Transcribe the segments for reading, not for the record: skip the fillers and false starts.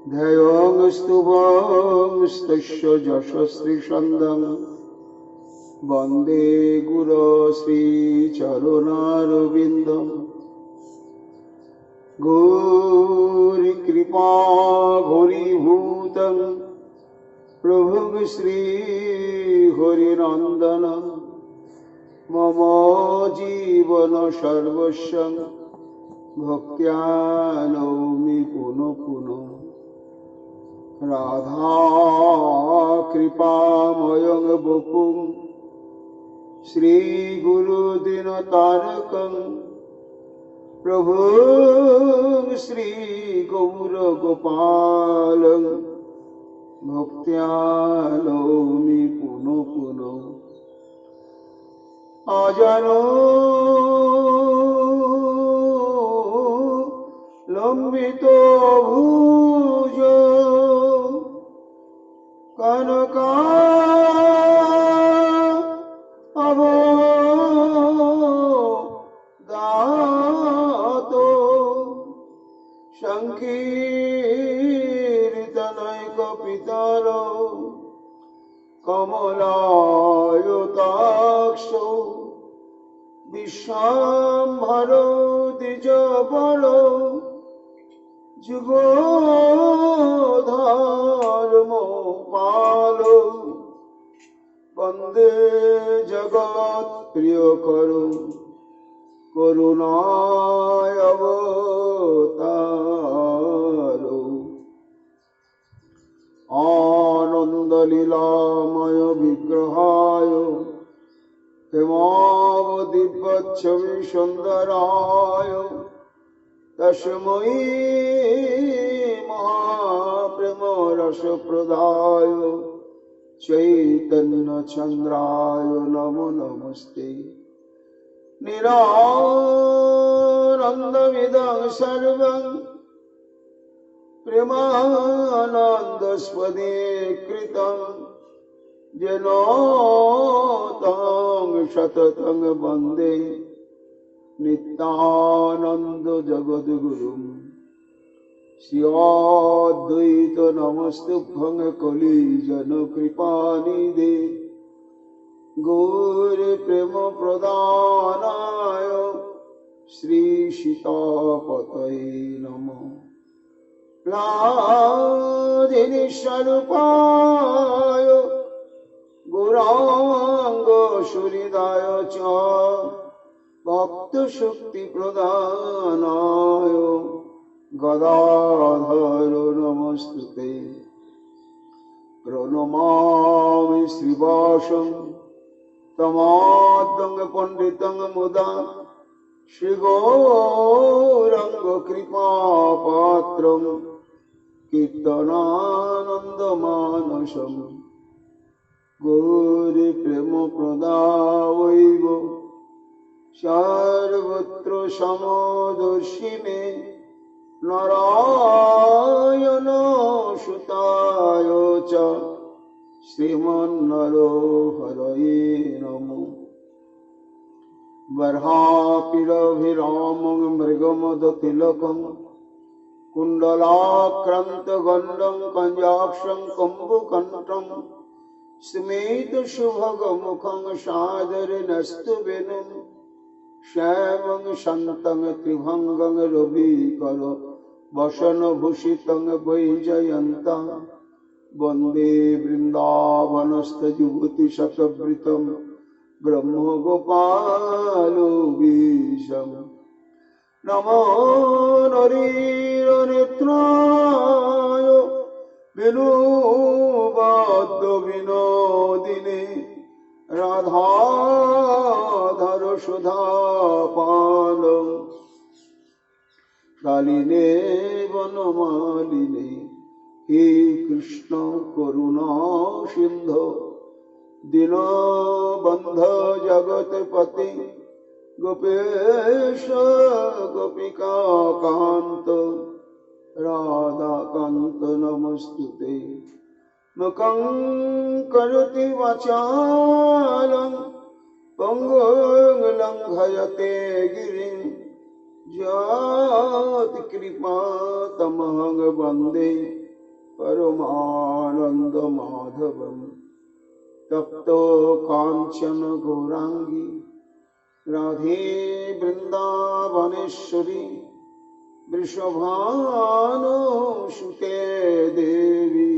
ध्ययों स्तुवं स्तस्य यशस्रिछन्दं वन्दे गुरो श्रीचरुणारविन्दम् गौरीकृपा घोरीभूतं प्रभुं श्रीहरिनन्दनं मम जीवन सर्वस्वं भक्त्या नौमि पुनः पुनः राधा कृपामयं वपुं श्रीगुरुदीनतारकं प्रभुं श्रीगौरगोपालं भक्त्या नौमि पुनः पुनः अजनो लम्बितो भुजो कनकाभो संकीर्तनैकपितरो कमलायताक्षो विश्वाम्भरो द्विजबरो जुगोधर्मपालो वन्दे जगत्प्रियकरो करुणावतारो आनन्दलीलामय विग्रहाय हेमावदिव्यच्छवि सुन्दराय तस्मै महाप्रेम रसप्रदाय चैतन्यचन्द्राय नमो नमस्ते निरानन्दमिदं सर्वं प्रेमानन्दस्वदीकृतं येन तं सततं वन्दे नित्यानंद जगद्गुरुं श्रीअद्वैत नमस्तुभ्यं कलिजनकृपानिधे गौरप्रेमप्रदानाय श्रीसीतापतये नमः प्लादिनीस्वरूपाय गौराङ्गसुहृदाय च भक्तशक्तिप्रदानाय गदाधर नमस्तुते प्रणमामि श्रीवासं तमाद्यं पण्डितं मुदा श्रीगौराङ्गकृपापात्रं कीर्तनानन्दमानसं गौरीप्रेमप्रदायैव सर्वत्र समदर्शि मे नारायण सुताय च श्रीमन्नरहरये नमो बर्हापीडभिरामं मृगमदतिलकं कुण्डलाक्रान्तगण्डं कञ्जाक्षं कम्बुकण्ठं स्मितसुभगमुखं सादरेण वेणुं श्यामं शान्तं त्रिभंगं रविकर वसनभूषितं वैजयन्तं वन्दे वृन्दावनस्थयुवतिशतवृतं ब्रह्मगोपालवीशम् नमो नरीरनेत्राय विनुबद्धविनोदिने राधाधर सुधापान कालिने वनमालिने हे कृष्ण करुणा सिंधु दीनबन्धु जगत्पते गोपेश गोपिका कांत राधा कांत नमस्तुते मुखं करोति वाचालं पंगुं लंघयते गिरिं जाति कृपा तमहं वन्दे परमानंद माधवम् तप्तो कांचन गौरांगी राधे वृंदावनेश्वरी वृषभानुसुते देवी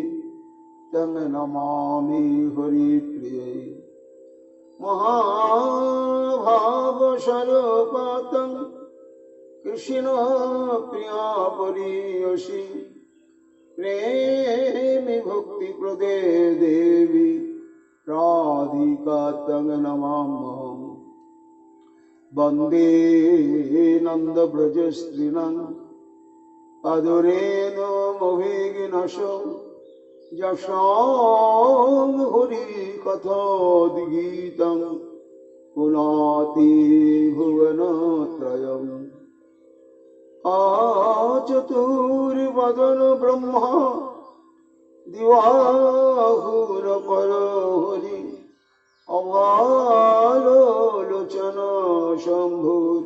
तं नमामि हरिप्रिये महाभावस्वरूपातं कृष्ण प्रिया परियसि प्रेमी भक्ति प्रदे देवी राधिका तं नमाम्यहम् वन्दे नंद ब्रज स्त्रीणां अदुरेणुमभिघ्नसो यशां हरि कथोद्गीतं पुनाति भुवनत्रयम् आचतुर्वदन ब्रह्मा दिवाहुरपरो हरि अभालोचन शंभुर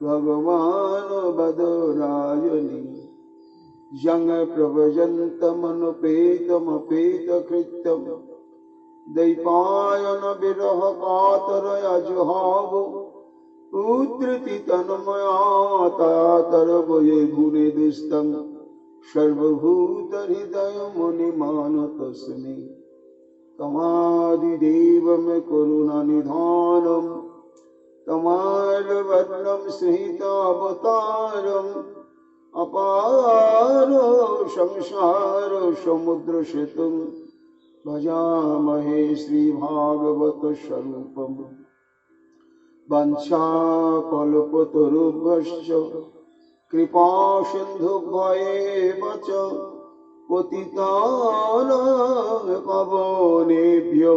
भगवान बदरायणी जंग प्रभजन्तमनुपेतमपेतकृत्यं दैपायन विरह कातरया जुहाव उद्धृति तन्मया तातरवये गुणे दुस्तं सर्वभूत हृदय मुनिमानतस्मै तमादिदेवं करुणानिधानं तमालवर्णं स्नेहितावतारम् अपार संसार समुद्र सेतुं भजामहे श्रीभागवत स्वरूपम् वंशाकल्पतरुभ्यश्च कृपा सिन्धुभ्येव च पतितानां पावनेभ्यो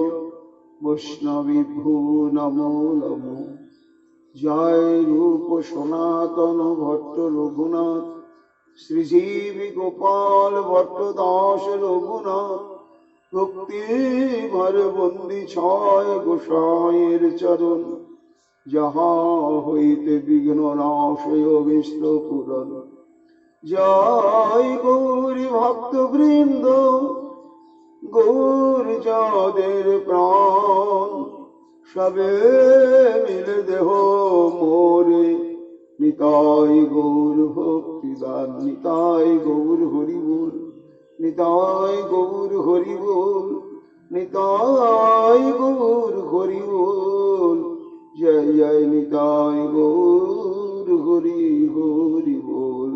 वैष्णवेभ्यो नमो नमो जय रूप सनातन भट्ट रघुनाथ श्रीजीवी गोपाल भट्ट दास रघुनाथ भक्ति भर बंदी छाय गोसाईर चरण जहाँ हईते विघ्न नाशय विष्णु पुराण जय गौरी भक्त वृंद गौर जादेर प्राण सबे मिले देहो मोरे निताय गौर भक्तिदान निताय गौर हरि बोल निताय गौर हरि बोल निताय गौर हरि बोल जय जय निताय गौर हरि हरि बोल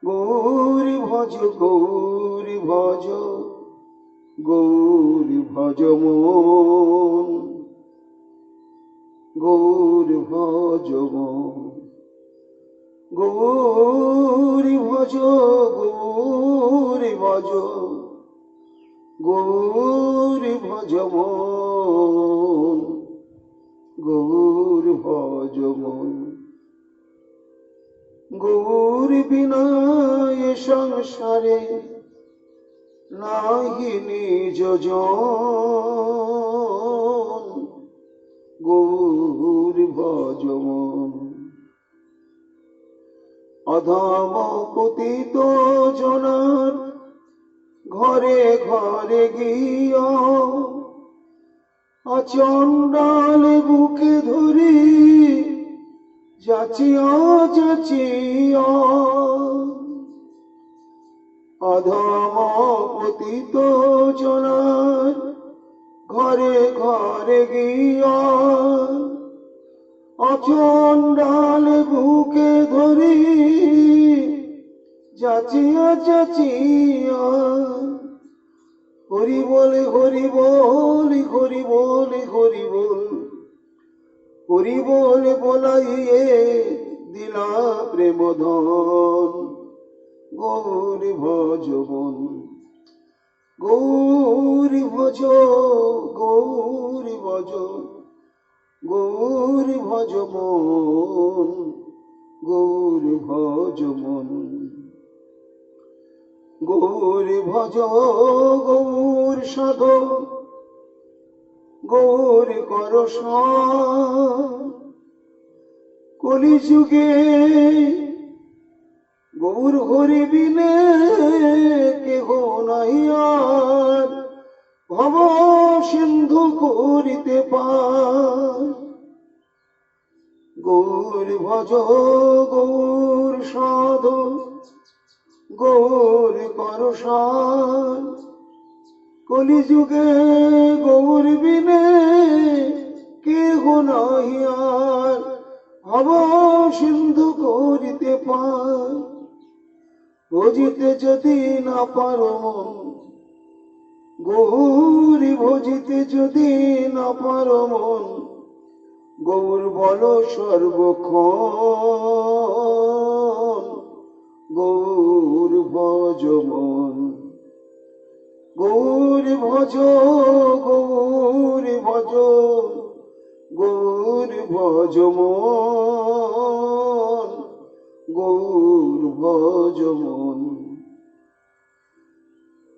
गौरी भज गौरी भज गौरी भज मोन गौरी भज मोन गौरी भज गौरी भज गौरी भज मोन गौरी भज मोन गौरी बिना ये संसारे नाहि निज जन गौरी भज मन अधम पतित जनार घरे घरे गिया अचंडाल बुके धरी जाचिया जाचिया अधम पतित जनार घरे घरे गिया अचंडाल बुके धरी जाचिया जाचिया हरि बोले हरि बोल हरि बोले हरि बोल हरि बोले बोलाइए दिला प्रेम धन गौरी भज मन गौरी भज गौरी भज गौरी भज मन गौरी भज मन गौरी भज गौर साधो गौरी कर কলিযুগে গৌর হরি বিনে কেহ নাই আর ভব সিন্ধু করিতে পার। গৌর ভজ গৌর সাধ গৌর কর সার। কলিযুগে গৌর বিনে কেহ নাই আর ভব সিন্ধু করিতে পার। ভজিতে যদি না পারো মন গৌরী, ভজিতে যদি না পারো মন গৌর বল সর্বক্ষণ। গৌর ভজ মন, গৌর ভজ, গৌর ভজ, গৌর ভজ মন, গৌর ভজ মন।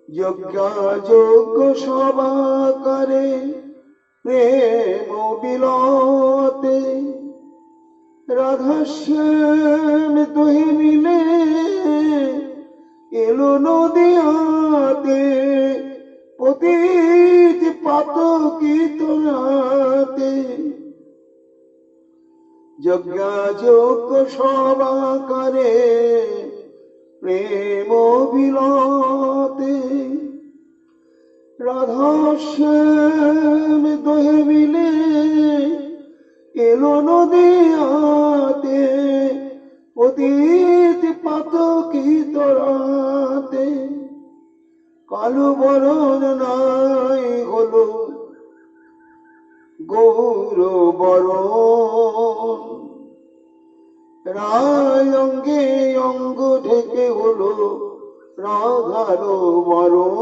যজ্ঞ সভা করে প্রেম বিলাতে রাধা শ্যাম দুহে মিলে এলো নদিয়াতে। পতিত পাতকি তোরাতে যজ্ঞ সভা করে প্রেম বিলাতে রাধা শ্যাম দোহে মিলে এলো নদিয়াতে। পতিত পাতকি তোরাতে কালো বরণ নাই হলো গৌর বরণ। রায় অঙ্গে অঙ্গ ঢেকে হলো রাধার বরণ।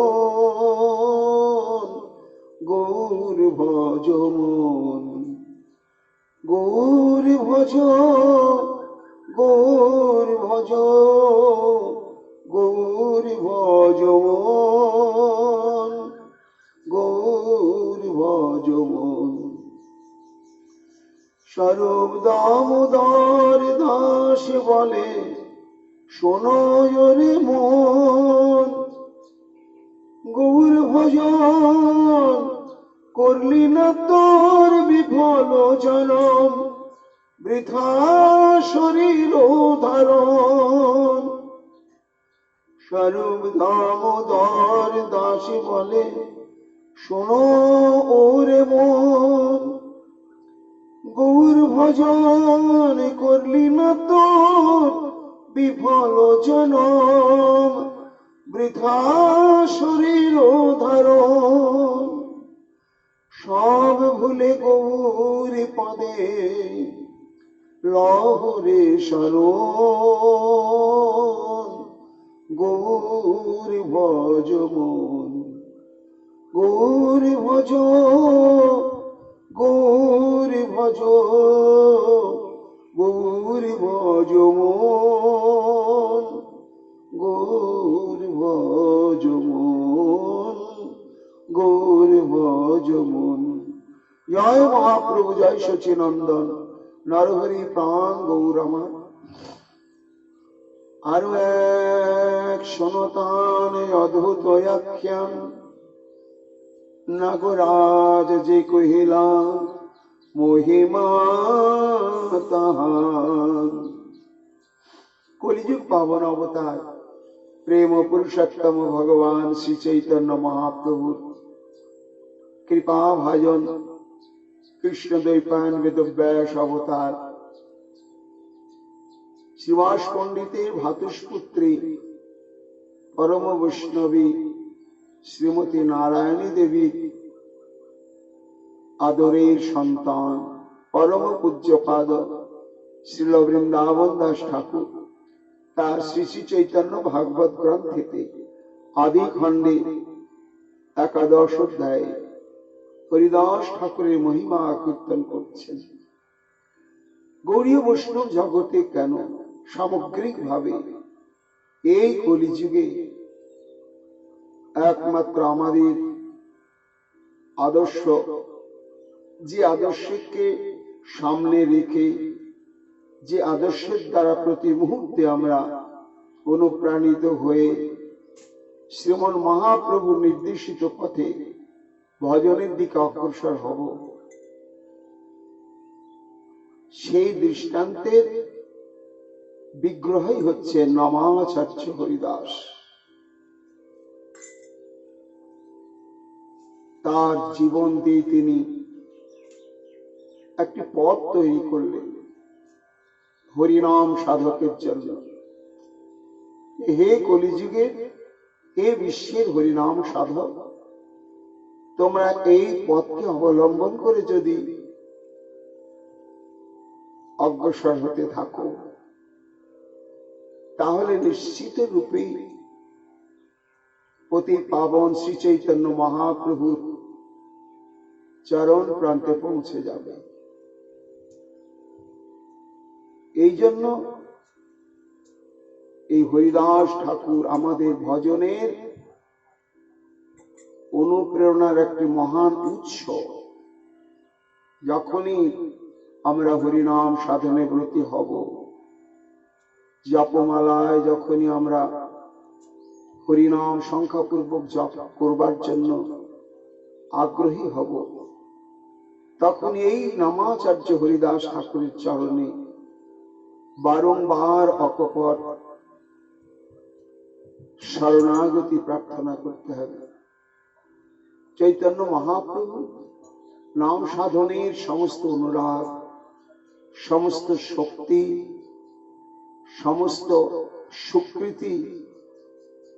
গৌর ভজ মন, গৌর ভজ, গৌর ভজ, গৌর ভজ মন, গৌর ভজ মন। স্বরূপ দামোদর দাস বলে শোনো রে মন। গৌর ভজন করলি না তোর বিফল জনম, বৃথা শরীর ধারণ। স্বরূপ দামোদর দাস বলে শোনো ওরে মন। গৌর ভজন করলি না তোর বিফল জনম, বৃথা শরীর ধারণ। সব ভুলে গৌর পদে লহরে শরণ। গৌর ভজ মন, গৌর ভজ, গৌর ভজ, গৌর ভজ মন, গৌর ভজ মন, গৌর ভজ মন। জয় মহাপ্রভু, জয় সচিনন্দন, নরহরি প্রাণ গৌর আমার। আরো এক সনাতন অদ্ভুত আখ্যান। নাগরাজ যে কহিলা মহিমা তাহার। কলিযুগ পাবন অবতার প্রেম পুরুষোত্তম ভগবান শ্রী চৈতন্য মহাপ্রভুর কৃপা ভাজন কৃষ্ণ দ্বৈপায়ন বেদব্যাস অবতার শ্রীবাস পণ্ডিতের ভাতুষপুত্রী পরম বৈষ্ণবী শ্রীমতী নারায়ণী দেবী আদরের সন্তান পরম পূজ্যপাদ শ্রীল বৃন্দাবন দাস ঠাকুর তার শ্রী শ্রী চৈতন্য ভাগবত গ্রন্থেতে আদি খণ্ডে 11 অধ্যায়ে হরিদাস ঠাকুরের মহিমা কীর্তন করছেন। গৌড়ীয় বৈষ্ণব জগতে কেন সামগ্রিক ভাবে এই কলিযুগে একমাত্র আমাদের আদর্শ, যে আদর্শকে সামনে রেখে যে আদর্শের দ্বারা প্রতি মুহূর্তে আমরা অনুপ্রাণিত হয়ে শ্রীমন মহাপ্রভুর নির্দেশিত পথে ভজনের দিকে অগ্রসর হব, সেই দৃষ্টান্তের বিগ্রহই হচ্ছে নমাচার্য হরিদাস। তার জীবন দিয়ে তিনি একটি পথ তৈরি করলেন হরিনাম সাধকের জন্য। হে কলিযুগের, হে বিশ্বের হরিনাম সাধক, তোমরা এই পথকে অবলম্বন করে যদি অগ্রসর হতে থাকো, তাহলে নিশ্চিত রূপেই অতি পাবন শ্রী চৈতন্য মহাপ্রভুর চরণ প্রান্তে পৌঁছে যাবে। এই জন্য এই হরিদাস ঠাকুর আমাদের ভজনের অনুপ্রেরণার একটি মহান উৎস। যখনই আমরা হরিনাম সাধনে ব্রতী হব, জপমালায় যখনই আমরা হরিনাম সংখ্যাপূর্বক জপ করবার জন্য আগ্রহী হব, তখন এই নামাচার্য হরিদাস ঠাকুরের চরণে বারংবার অকপট শরণাগতি প্রার্থনা করতে হবে। চৈতন্য মহাপ্রভু নাম সাধনের সমস্ত অনুরাগ, সমস্ত শক্তি, সমস্ত স্বীকৃতি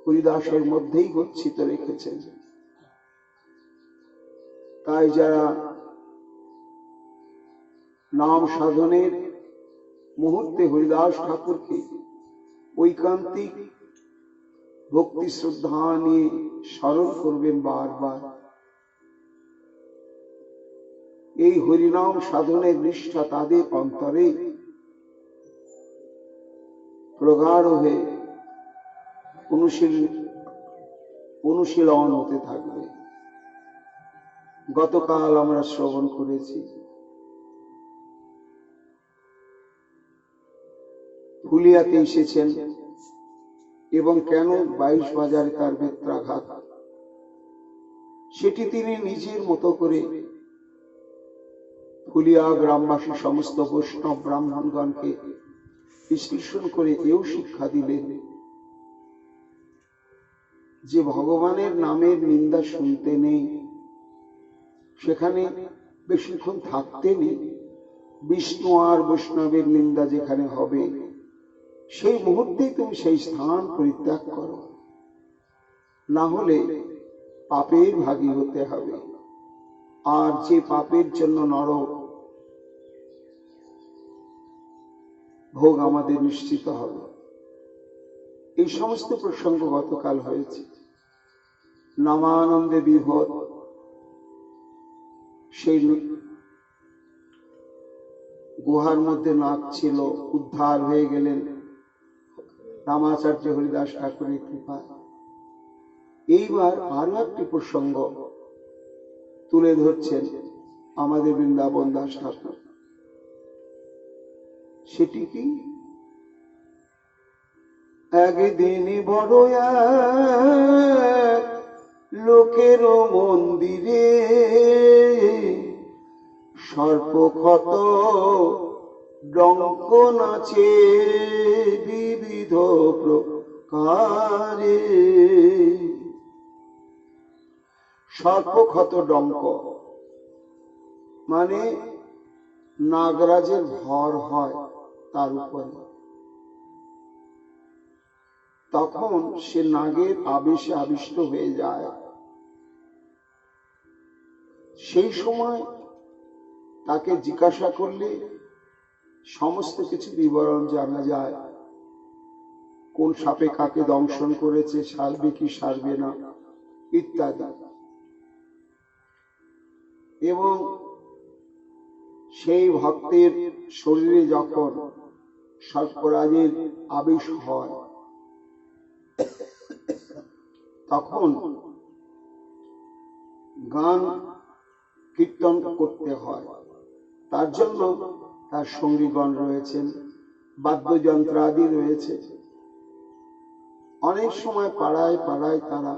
হরিদাসের মধ্যেই গচ্ছিত রেখেছেন। তাই যারা নাম সাধনের মুহূর্তে হরিদাস ঠাকুরকে ঐকান্তিক ভক্তি শ্রদ্ধা নিয়ে স্মরণ করবেন বারবার, এই হরিনাম সাধনের নিষ্ঠা তাদের অন্তরে প্রগাঢ় হয়ে অনুশীলন হতে থাকবে। গতকাল আমরা শ্রবণ করেছি ফুলিয়াতে এসেছেন এবং কেন 22 বাজারে তার বেত্রাঘাত, সেটি তিনি নিজের মতো করে ফুলিয়া গ্রামবাসী সমস্ত বৈষ্ণব ব্রাহ্মণগণকে বিশ্লেষণ করে এও শিক্ষা দিলেন যে ভগবানের নামের নিন্দা শুনতে নেই, সেখানে বেশিক্ষণ থাকতে নেই। বিষ্ণু আর বৈষ্ণবের নিন্দা যেখানে হবে, সেই মুহূর্তেই তুমি সেই স্থান পরিত্যাগ করো, না হলে পাপের ভাগী হতে হবে। আর যে পাপের জন্য নরক ভোগ আমাদের নিশ্চিত হবে। এই সমস্ত প্রসঙ্গ গতকাল হয়েছে। নামানন্দে বিভোর সেই গুহার মধ্যে নাক ছিল, উদ্ধার হয়ে গেলেন রামাচার্য হরিদাস ঠাকুরের কৃপায়। এইবার আরো একটি প্রসঙ্গ তুলে ধরছেন আমাদের বৃন্দাবন দাস ঠাকুর। সেটি কি, একদিন বড় এক লোকের মন্দিরে সর্পক্ষত ডঙ্ক নাচে বিবিধ প্রকারে। সর্পক্ষত ডঙ্ক মানে নাগরাজের ভর হয় তার উপরে, তখন সে নাগের আবেশে আবিষ্ট হয়ে যায়। সেই সময় তাকে জিজ্ঞাসা করলে সমস্ত কিছু বিবরণ জানা যায়। কোন সাপে কাকে দংশন করেছে, সারবে কি সারবে না ইত্যাদি। এবং সেই ভক্তের শরীরে যখন সর্পরাজের আবেশ হয়, তখন গান কীর্তন করতে হয়। তার জন্য তার সঙ্গীগণ রয়েছেন, বাদ্যযন্ত্র আদি রয়েছে। অনেক সময় পাড়ায় পাড়ায় তারা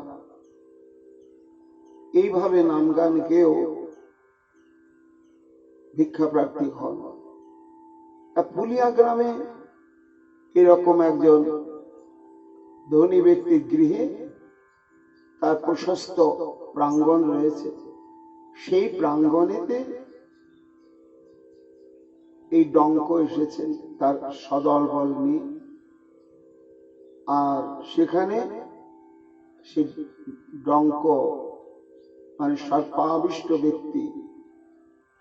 এইভাবে নাম গান গেয়েও ভিক্ষা প্রার্থী হন। পুলিয়া গ্রামে এরকম একজন ধনী ব্যক্তির গৃহে তার প্রশস্ত প্রাঙ্গণ রয়েছে। সেই প্রাঙ্গণেতে এই ডঙ্ক এসেছেন তার সদল বল নিয়ে, আর সেখানে সে ডঙ্ক মানে সর্পাবিষ্ট ব্যক্তি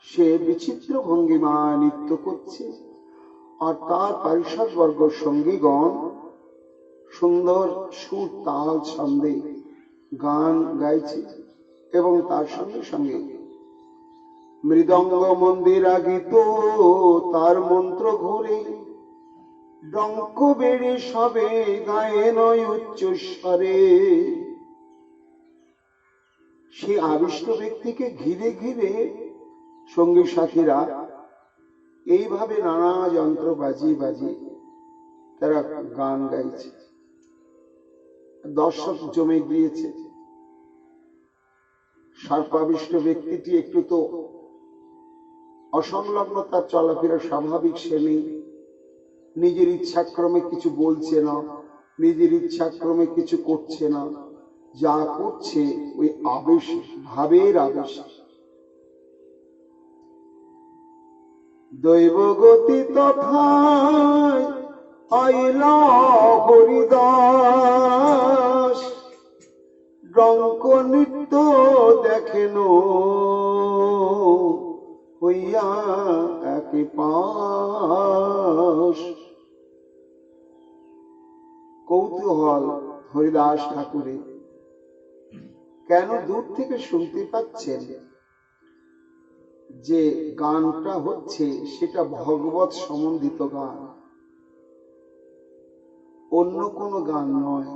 সে বিচিত্র ভঙ্গিমায় নৃত্য করছে, আর তার পারিষদ বর্গ সঙ্গীগণ সুন্দর সুর তাল ছন্দে গান গাইছে, এবং তার সঙ্গে সঙ্গে মৃদঙ্গ মন্দিরা গীত তার মন্ত্র ঘুরে ডঙ্ক বেড়ে সবে গায়েন উচ্চ স্বরে। সেই আবিষ্ট ব্যক্তিকে ঘিরে ঘিরে সঙ্গী সাথীরা এইভাবে নানা যন্ত্র বাজিয়ে বাজিয়ে তারা গান গাইছে। দর্শক জমে গিয়েছে। সর্পাবিষ্ট ব্যক্তিটি একটু তো অসংলগ্ন, তার চলাফেরা স্বাভাবিক সে নেই, নিজের ইচ্ছাক্রমে কিছু বলছে না, নিজের ইচ্ছাক্রমে কিছু করছে না, যা করছে ওই আবেশ, ভাবের আবেশ। দৈব গতি তথায় আইলা হরিদাস, ডঙ্ক নৃত্য দেখেন হইয়া একে পাশ। কৌতূহল হরিদাস ঠাকুরের, কেন দূর থেকে শুনতে পাচ্ছেন যে গানটা হচ্ছে সেটা ভগবত সম্বন্ধিত গান, অন্য কোনো গান নয়।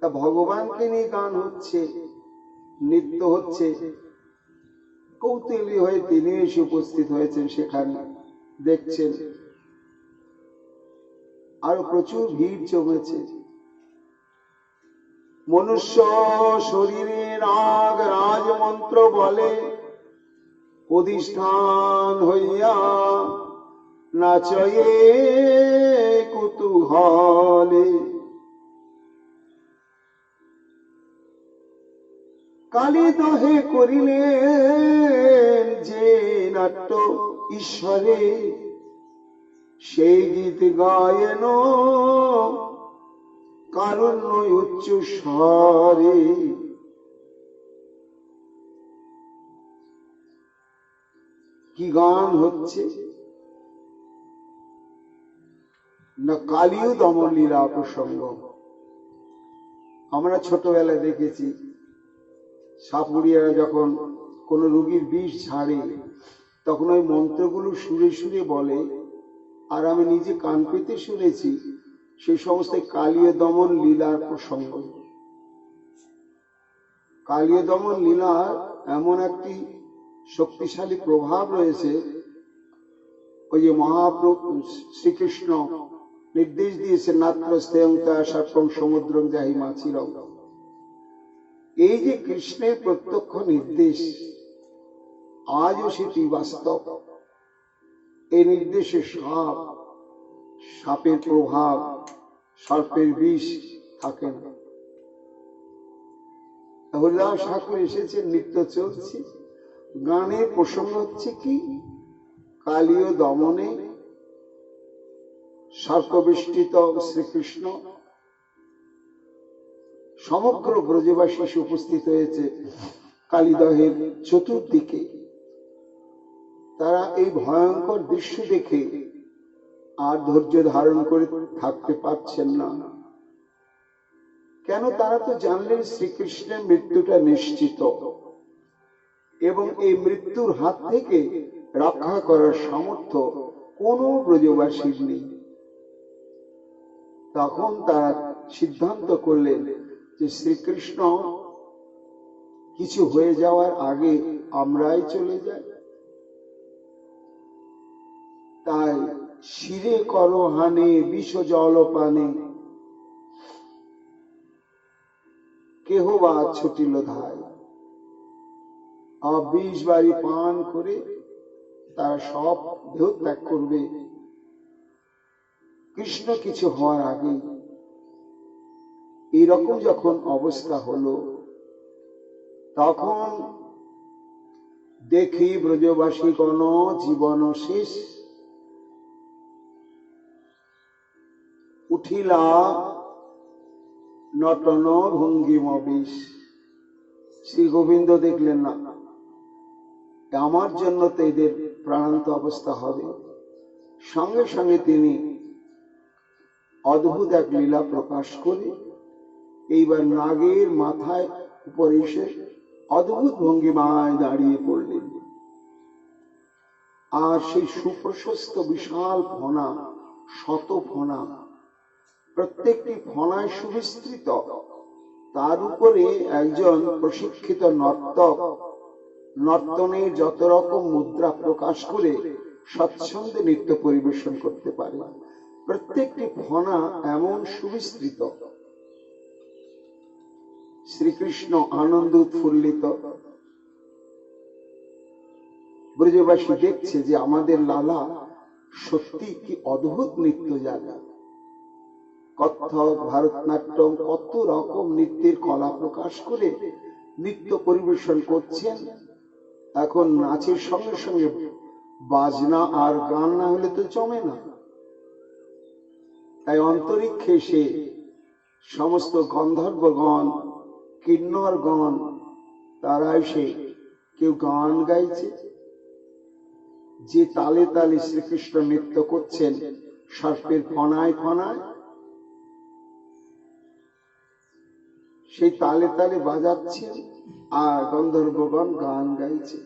তা ভগবানকে নিয়ে গান হচ্ছে, নৃত্য হচ্ছে। কৌতূহলী হয়ে তিনি এসে উপস্থিত হয়েছেন সেখানে, দেখছেন আরো প্রচুর ভিড় জমেছে। মনুষ্য শরীরে রাগ রাজমন্ত্র বলে অধিষ্ঠান হইয়া নাচয়ে কুতূহলে। কালী দহে করিলেন যে নাট্য ঈশ্বরে, সেই গীত গায়েন কারুণ্য উচ্চ স্বরে। কি গান হচ্ছে না, কালীয় দমন লীলা প্রসঙ্গ। আমরা ছোটবেলায় দেখেছি সাপুরিয়ারা যখন কোন রোগীর বিষ ঝাড়ে তখন ওই মন্ত্রগুলো সুরে সুরে বলে, আর আমি নিজে কান পেতে শুনেছি সেই সমস্ত কালীয় দমন লীলার প্রসঙ্গ। কালীয় দমন লীলার এমন একটি শক্তিশালী প্রভাব রয়েছে, ওই যে মহাপ্রভু শ্রীকৃষ্ণ নির্দেশ দিয়েছে নাত্র স্তেয়ংতা সর্পং সমুদ্রং যাহি মাছিরং। এই যে কৃষ্ণের প্রত্যক্ষ নির্দেশ, আজও সেটি বাস্তব। এই নির্দেশে সাপ, সাপের প্রভাব, সর্পের বিষ থাকে না। হরিদাস ঠাকুর এসেছে, নৃত্য চলছে, গানের প্রসঙ্গ হচ্ছে কি কালীয় দমনে সর্পবেষ্টিত শ্রীকৃষ্ণ। সমগ্র ব্রজবাসী উপস্থিত হয়েছে কালীদহের চতুর্দিকে। তারা এই ভয়ঙ্কর দৃশ্য দেখে আর ধৈর্য ধারণ করে থাকতে পারছেন না। কেন? তারা তো জানলেন শ্রীকৃষ্ণের মৃত্যুটা নিশ্চিত, এবং এই মৃত্যুর হাত থেকে রক্ষা করার সামর্থ্য কোনো ব্রজবাসীর নেই। তখন তারা সিদ্ধান্ত করলেন যে শ্রীকৃষ্ণ কিছু হয়ে যাওয়ার আগে আমরাই চলে যাই। তাই শিরে কর হানে বিষ জল পানে, কেহ বা ছুটিল ধায়। 20 বারি পান করে তারা সব দেহ ত্যাগ করবে কৃষ্ণ কিছু হওয়ার আগে। এইরকম যখন অবস্থা হলো, তখন দেখি ব্রজবাসী গণ জীবন শেষ, উঠিলা নটন ভঙ্গিম বেশ। শ্রী গোবিন্দ দেখলেন না, আমার জন্য তো এদের প্রাণান্ত অবস্থা হবে। সঙ্গে সঙ্গে তিনি অদ্ভুত এক লীলা প্রকাশ করে এইবার নাগের মাথায় উপরে এসে অদ্ভুত ভঙ্গিমায় দাঁড়িয়ে পড়লেন। আর সেই সুপ্রশস্ত বিশাল ফনা, শত ফনা, প্রত্যেকটি ফনায় সুবিস্তৃত, তার উপরে একজন প্রশিক্ষিত নর্তক নর্তনের যত রকম মুদ্রা প্রকাশ করে স্বচ্ছন্দে নৃত্য পরিবেশন করতে পারে। প্রত্যেকটি ফনা এমন সুবিস্তৃত, শ্রীকৃষ্ণ আনন্দ উৎফুল্লিত। ব্রজবাসী দেখছে যে আমাদের লালা সত্যি কি অদ্ভুত নৃত্য জানে। কত্থক, ভারতনাট্যম, কত রকম নৃত্যের কলা প্রকাশ করে নৃত্য পরিবেশন করছেন। এখন নাচের সঙ্গে সঙ্গে বাজনা আর গান না হলে তো জমে না। তাই অন্তরিক্ষে সে সমস্ত গন্ধর্বগণ, কিন্নরগণ, তারা এসে কেউ গান গাইছে, যে তালে তালে শ্রীকৃষ্ণ নৃত্য করছেন সর্পের ফনায় ফনায়, সেই তালে তালে বাজাচ্ছেন আর গন্ধর্বগণ গান গাইছে।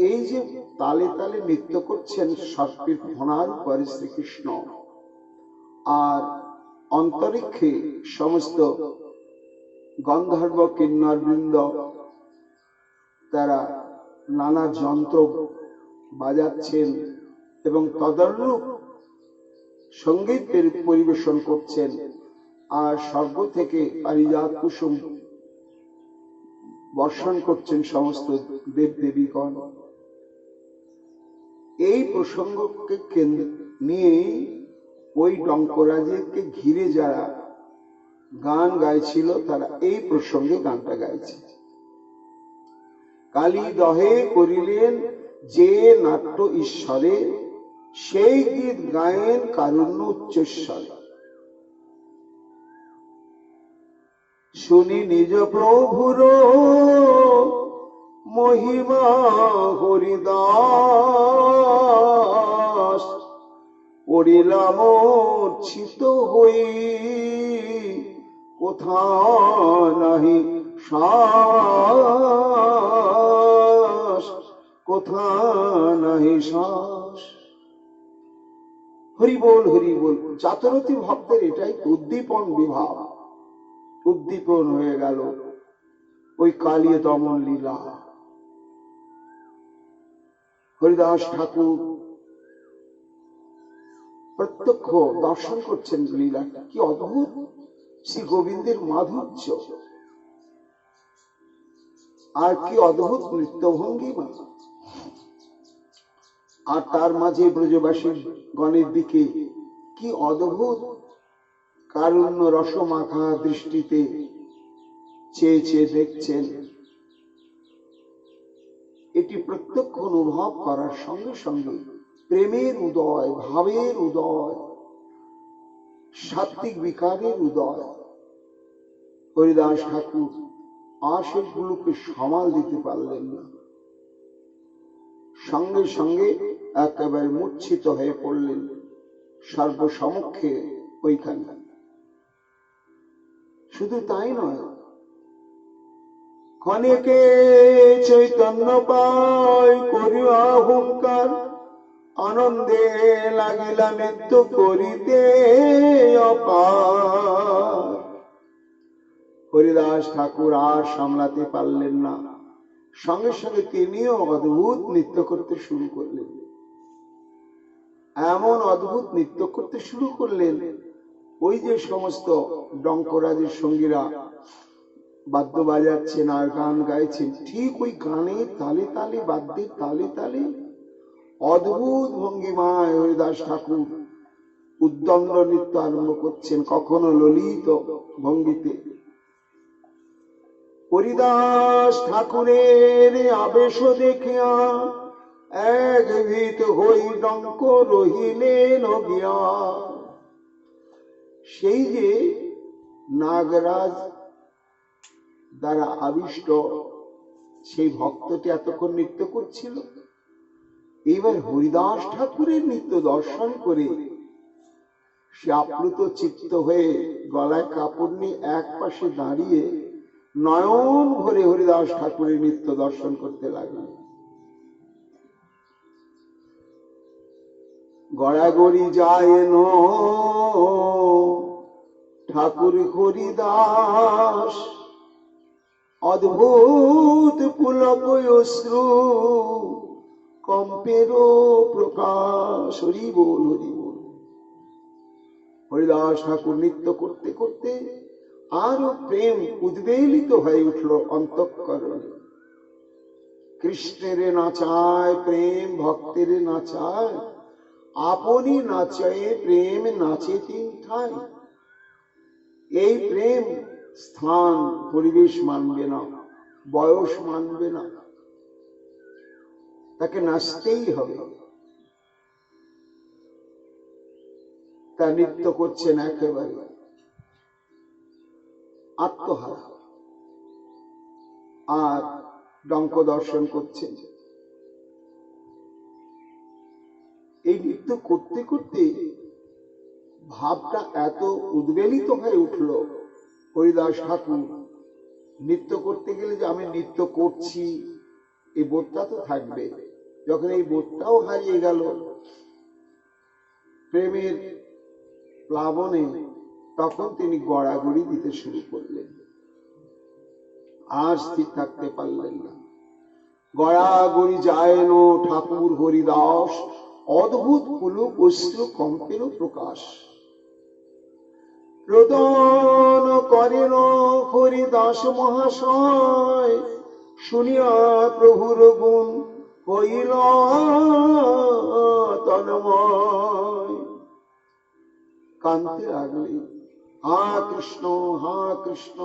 এই যে তালে তালে নৃত্য করছেন সর্পের ফনার উপরে শ্রীকৃষ্ণ, আর অন্তরিক্ষে সমস্ত গন্ধর্ব কিন্নর বৃন্দ তারা নানা যন্ত্র বাজাচ্ছেন এবং তদনুরূপ সঙ্গীত পরিবেশন করছেন। আর স্বর্গ থেকে পারিজাত কুসুম বর্ষণ করছেন সমস্ত দেব দেবীগণ। এই প্রসঙ্গকে নিয়ে ওই ডঙ্করাজকে ঘিরে যারা গান গাইছিল, তারা এই প্রসঙ্গে গানটা গাইছে। কালী দহে করিলেন যে নাট্য ঈশ্বরে, সেই গীত গায়েন কারুণ্য উচ্চস্বরে। শুনি নিজ প্রভুর মহিমা হরিদাস, পড়িলাম মূর্ছিত হই কোথা নাহি শ্বাস, কোথা নাহি শ্বাস। হরি বল হরি বল। জাতরতী ভক্তের এটাই উদ্দীপন বিভাব, উদ্দীপন হয়ে গেল ওই কালী দমন লীলা। হরিদাস ঠাকুর প্রত্যক্ষ দর্শন করছেন লীলাটা, কি অদ্ভুত শ্রী গোবিন্দের মাধুর্য, আর কি অদ্ভুত নৃত্যভঙ্গিমা। আর তার মাঝে ব্রজবাসী গণের দিকে কি অদ্ভুত কারুণ্য রসমাখা দৃষ্টিতে চেয়ে চেয়ে দেখছেন। এটি প্রত্যক্ষ অনুভব করার সঙ্গে সঙ্গে প্রেমের উদয়, ভাবের উদয়, সাত্বিক বিকারের উদয়। হরিদাস ঠাকুর আর সেগুলোকে সামাল দিতে পারলেন না, সঙ্গে সঙ্গে একেবারে মূর্ছিত হয়ে পড়লেন সর্বসমক্ষে ওইখানে। শুধু তাই নয়, ক্ষণিকে চৈতন্য পায় করিয়া হুঙ্কার, আনন্দে লাগিলা নৃত্য করিতে অপার। হরিদাস ঠাকুর আর সামলাতে পারলেন না, সঙ্গে সঙ্গে তিনিও অদ্ভুত নৃত্য করতে শুরু করলেন। এমন অদ্ভুত নৃত্য করতে শুরু করলেন। ওই যে সমস্ত ডঙ্করাজের সঙ্গীরা বাদ্য বাজাচ্ছেন আর গান গাইছেন, ঠিক ওই গানের তালে তালে, বাদ্যের তালে তালে অদ্ভুত ভঙ্গিমায় হরিদাস ঠাকুর উদ্দণ্ড নৃত্য আরম্ভ করছেন, কখনো ললিত ভঙ্গিতে। হরিদাস ঠাকুরের আবেশ দেখিয়া এক ভীত হই ডঙ্ক রহিলেন গিয়া। সেই যে নাগরাজ দ্বারা আবিষ্ট সেই ভক্তটি এতক্ষণ নৃত্য করছিল, এবার হরিদাস ঠাকুরের নৃত্য দর্শন করে সে আপ্লুত চিত্ত হয়ে গলায় কাপড় নিয়ে এক পাশে দাঁড়িয়ে নয়ন ভরে হরিদাস ঠাকুরের নৃত্য দর্শন করতে লাগলেন। গড়াগড়ি যায় ঠাকুর হরিদাস, অদ্ভুত পুলক অশ্রু কম্পেরও প্রকাশ। হরি বল, হরি বল। হরিদাস ঠাকুর নৃত্য করতে করতে আরো প্রেম উদ্বেলিত হয়ে উঠল অন্তঃকরণে। কৃষ্ণের নাচায় প্রেম, ভক্তের নাচায় আপনি নাচে প্রেম, নাচে তিন ঠাই। এই প্রেম স্থান পরিবেশ মানবে না, বয়স মানবে না, তাকে নাচতেই হবে। তা নৃত্য করছেন একেবারে আত্মহারা, আর ডঙ্ক দর্শন করছেন। এই নৃত্য করতে করতে ভাবটা এত উদ্বেলিত হয়ে উঠল হরিদাস ঠাকুর। নৃত্য করতে গেলে যে আমি নৃত্য করছি এই বোধটা তো থাকবে, যখন এই বোধটাও হারিয়ে গেল প্রেমের প্লাবনে, তখন তিনি গড়াগড়ি দিতে শুরু করলেন। আর স্থির থাকতে পারলেন না। গড়াগড়ি যায় ঠাকুর হরিদাস, অদ্ভুত পুলক অশ্রু কম্পেরও প্রকাশ। রোদন করেন হরিদাস মহাশয়, শুনিয়া প্রভুর গুণ হইল তন্ময়। কান্তে লাগলেন, হা কৃষ্ণ, হা কৃষ্ণ,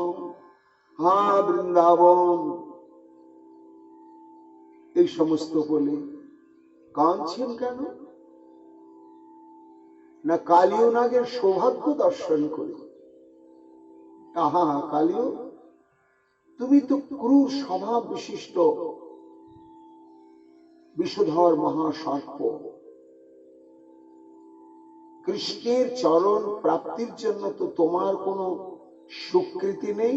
হা বৃন্দাবন, এই সমস্ত বলে। কাঁদছেন কেন? না কালীয় নাগের সৌভাগ্য দর্শন করে। আহা কালীয়, তুমি তো ক্রূর স্বভাব বিশিষ্ট বিষধর মহাসর্প। কৃষ্ণের চরণ প্রাপ্তির জন্য তো তোমার কোনো স্বীকৃতি নেই।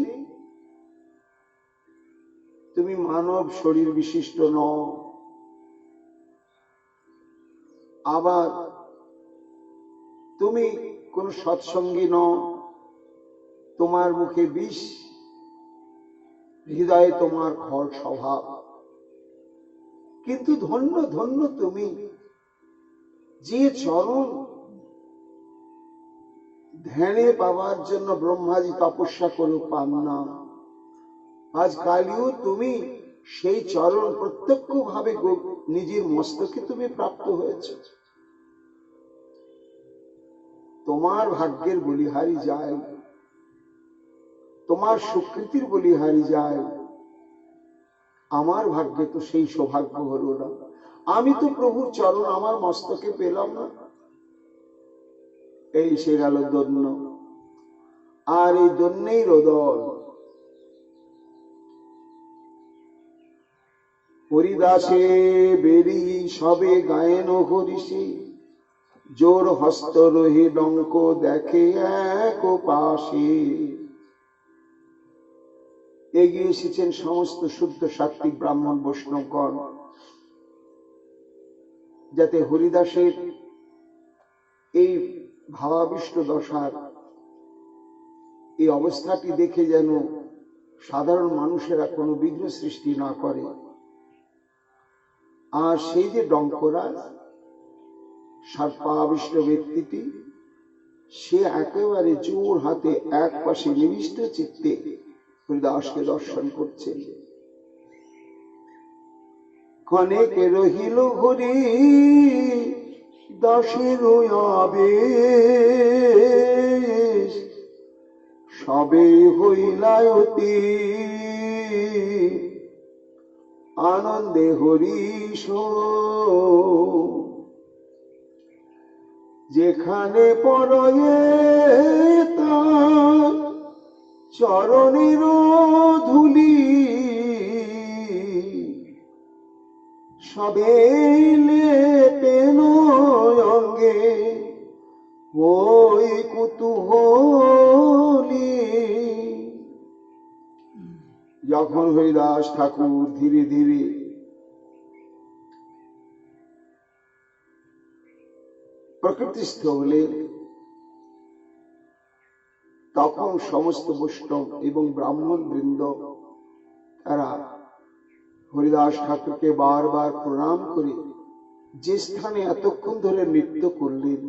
তুমি মানব শরীর বিশিষ্ট নও, আবার তুমি কোন সৎসঙ্গী নও, তোমার মুখে বিষ, হৃদয়ে তোমার খড় স্বভাব। কিন্তু ধন্য ধন্য তুমি, যে চরণ ধ্যানে পাওয়ার জন্য ব্রহ্মাজি তপস্যা করে পান না, আজ কালীও তুমি সেই চরণ প্রত্যক্ষ ভাবে নিজের মস্তকে তুমি প্রাপ্ত হয়েছ। তোমার ভাগ্যের বলিহারি যায়, তোমার স্বীকৃতির বলিহারি যায়। আমার ভাগ্যে তো সেই সৌভাগ্য হলো না। আমি তো প্রভুর চরণ আমার মস্তকে পেলাম না। এই সে গেল দন্য, আর এই দন্যেই রোদন। হরিদাসে বেরি সবে গায়েন হরিষে, জোর হস্ত রহে ডঙ্ক দেখে এক পাশে। এগিয়ে এসেছেন সমস্ত শুদ্ধ সাত্বিক ব্রাহ্মণ বৈষ্ণবগণ, যাতে হরিদাসের এই ভাবাবিষ্ট দশার এই অবস্থাটি দেখে যেন সাধারণ মানুষেরা কোনো বিঘ্ন সৃষ্টি না করে। আর সেই যে ডঙ্করাজ, সর্পাবিষ্ট ব্যক্তিটি সে একেবারে জোর হাতে এক পাশে নিবিষ্ট চিত্তে হরিদাসকে দর্শন করছেন। ক্ষণেকে রহিল হরি দাসের আবেশ, সবে হইলাই অতি আনন্দে হরিশ। যেখানে পরয়ে তার চরণের ধুলি, সবে লেপেন অঙ্গে ওই কুতূহলী। যখন হরিদাস ঠাকুর ধীরে ধীরে প্রকৃতিস্থ হলেন, তখন সমস্ত বৈষ্ণব এবং ব্রাহ্মণ বৃন্দ তারা হরিদাস ঠাকুরকে বারবার প্রণাম করে যে স্থানে এতক্ষণ ধরে নৃত্য করলেন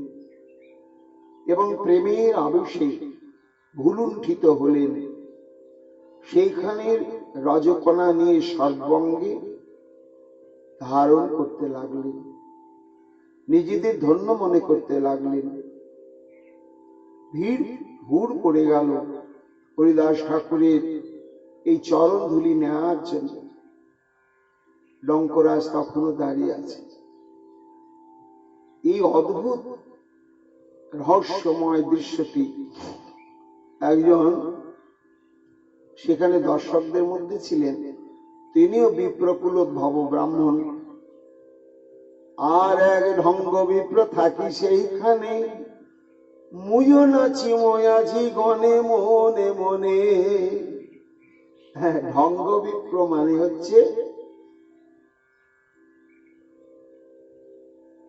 এবং প্রেমের আবেশে ভুলুণ্ঠিত হলেন, সেইখানের রজকণা নিয়ে সর্বাঙ্গে ধারণ করতে লাগলেন, নিজেদের ধন্য মনে করতে লাগলেন। ভিড় হুড় পড়ে গেল হরিদাস ঠাকুরের এই চরণ ধুলি নেওয়ার জন্য। ডঙ্করাজ তখনও দাঁড়িয়ে আছে। এই অদ্ভুত রহস্যময় দৃশ্যটি একজন সেখানে দর্শকদের মধ্যে ছিলেন, তিনিও বিপ্রকুলোদ্ভব ব্রাহ্মণ। আর এক ঢঙ্গ বিপ্র থাকি সেইখানে, মুয়ো নাচি ময়াজি গনে মনে মনে। হ্যাঁ, ঢঙ্গ বিপ্র মানে হচ্ছে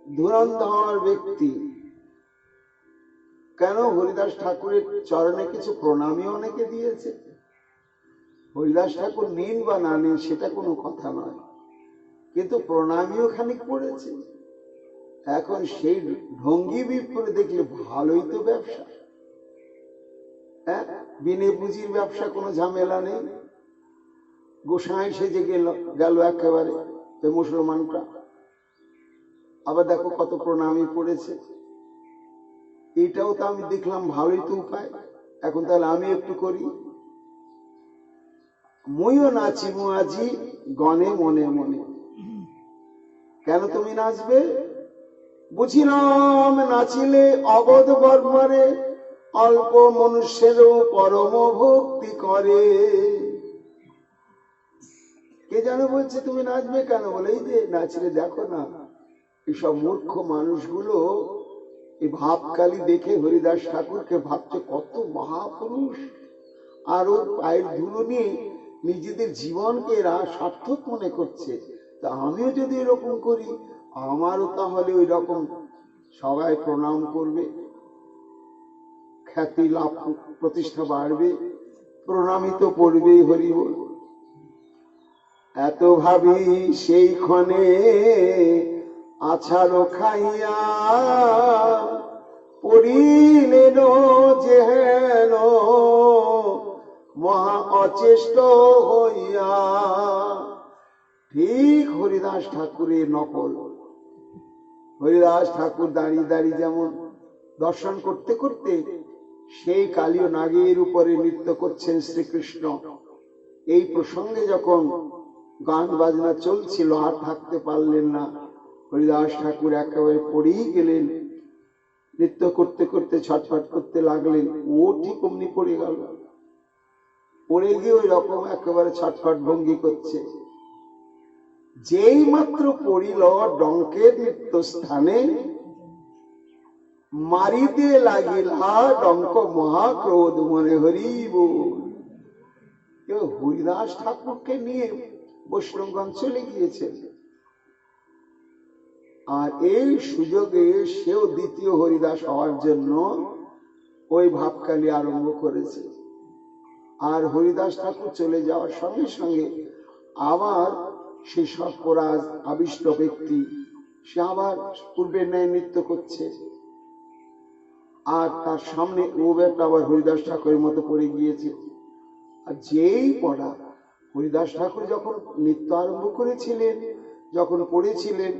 ধুরন্ধর ব্যক্তি। কেন? হরিদাস ঠাকুরের চরণে কিছু প্রণামী অনেকে দিয়েছে। হরিদাস ঠাকুর নিন বা না নিন সেটা কোনো কথা নয়, কিন্তু প্রণামীও খানিক পড়েছে। এখন সেই ঢঙ্গি বিপ্রে দেখলে ভালোই তো ব্যবসা, হ্যাঁ, বিনে পুঁজির ব্যবসা, কোনো ঝামেলা নেই। গোসাই সেজে গেল একেবারে মুসলমানটা, আবার দেখো কত প্রণামী পড়েছে। এটাও তো আমি দেখলাম ভালোই তো উপায়, এখন তাহলে আমি একটু করি। মুইও নাচি মুয়াজি গনে মনে মনে। কেন তুমি নাচবে? বুঝিলাম নাচিলে অবধ বর্মারে অল্প মনুষ্যেরও পরম ভক্তি করে। কে যেন বলছে তুমি নাচবে কেন? বলে এই যে নাচলে দেখো না, এইসব মূর্খ মানুষগুলো এই ভাবকালী দেখে হরিদাস ঠাকুরকে ভাবছে কত মহাপুরুষ, আর ওর পায়ের ধুলো নিয়ে নিজেদের জীবনকে এরা সার্থক মনে করছে। তা আমিও যদি এরকম করি, আমারও তাহলে ওই রকম সবাই প্রণাম করবে, খ্যাতি লাভ প্রতিষ্ঠা বাড়বে, প্রণামিত পড়বেই হরি বল। এত ভাবি সেই ক্ষণে আছাড় খাইয়া পড়িলেন যেন মহা অচেষ্ট হইয়া। ঠিক হরিদাস ঠাকুরের নকল। হরিদাস ঠাকুর দাঁড়িয়ে দাঁড়িয়ে যেমন দর্শন করতে করতে সেই কালীয় নাগের উপরে নৃত্য করছেন শ্রীকৃষ্ণ, এই প্রসঙ্গে যখন গান বাজনা চলছিল আর থাকতে পারলেন না, হরিদাস ঠাকুর একেবারে পড়েই গেলেন। নৃত্য করতে করতে ছটফট করতে লাগলেন, ও ঠিক অমনি পড়ে গেল। পড়ে গিয়ে ওই রকম একেবারে ছটফট ভঙ্গি করছে। যেই মাত্র পড়িল ডঙ্কের নৃত্য স্থানে, মারিতে লাগিলা ডঙ্ক মহাক্রোধ মনে। হরি বল। হরিদাস ঠাকুরকে নিয়ে বৈষ্ণবগণ চলে গিয়েছেন, আর এই সুযোগে সেও দ্বিতীয় হরিদাস হওয়ার জন্য ওই ভাবকালী আরম্ভ করেছে। আর হরিদাস ঠাকুর চলে যাওয়ার সঙ্গে সঙ্গে আবার সেই সর্পরাজ আবিষ্ট ব্যক্তি সে আবার পূর্বের ন্যায় নৃত্য করছে, আর তার সামনে ও একটা আবার হরিদাস ঠাকুরের মতো পড়ে গিয়েছে। আর যেই পড়া, হরিদাস ঠাকুর যখন নৃত্য আরম্ভ করেছিলেন, যখন পড়েছিলেন,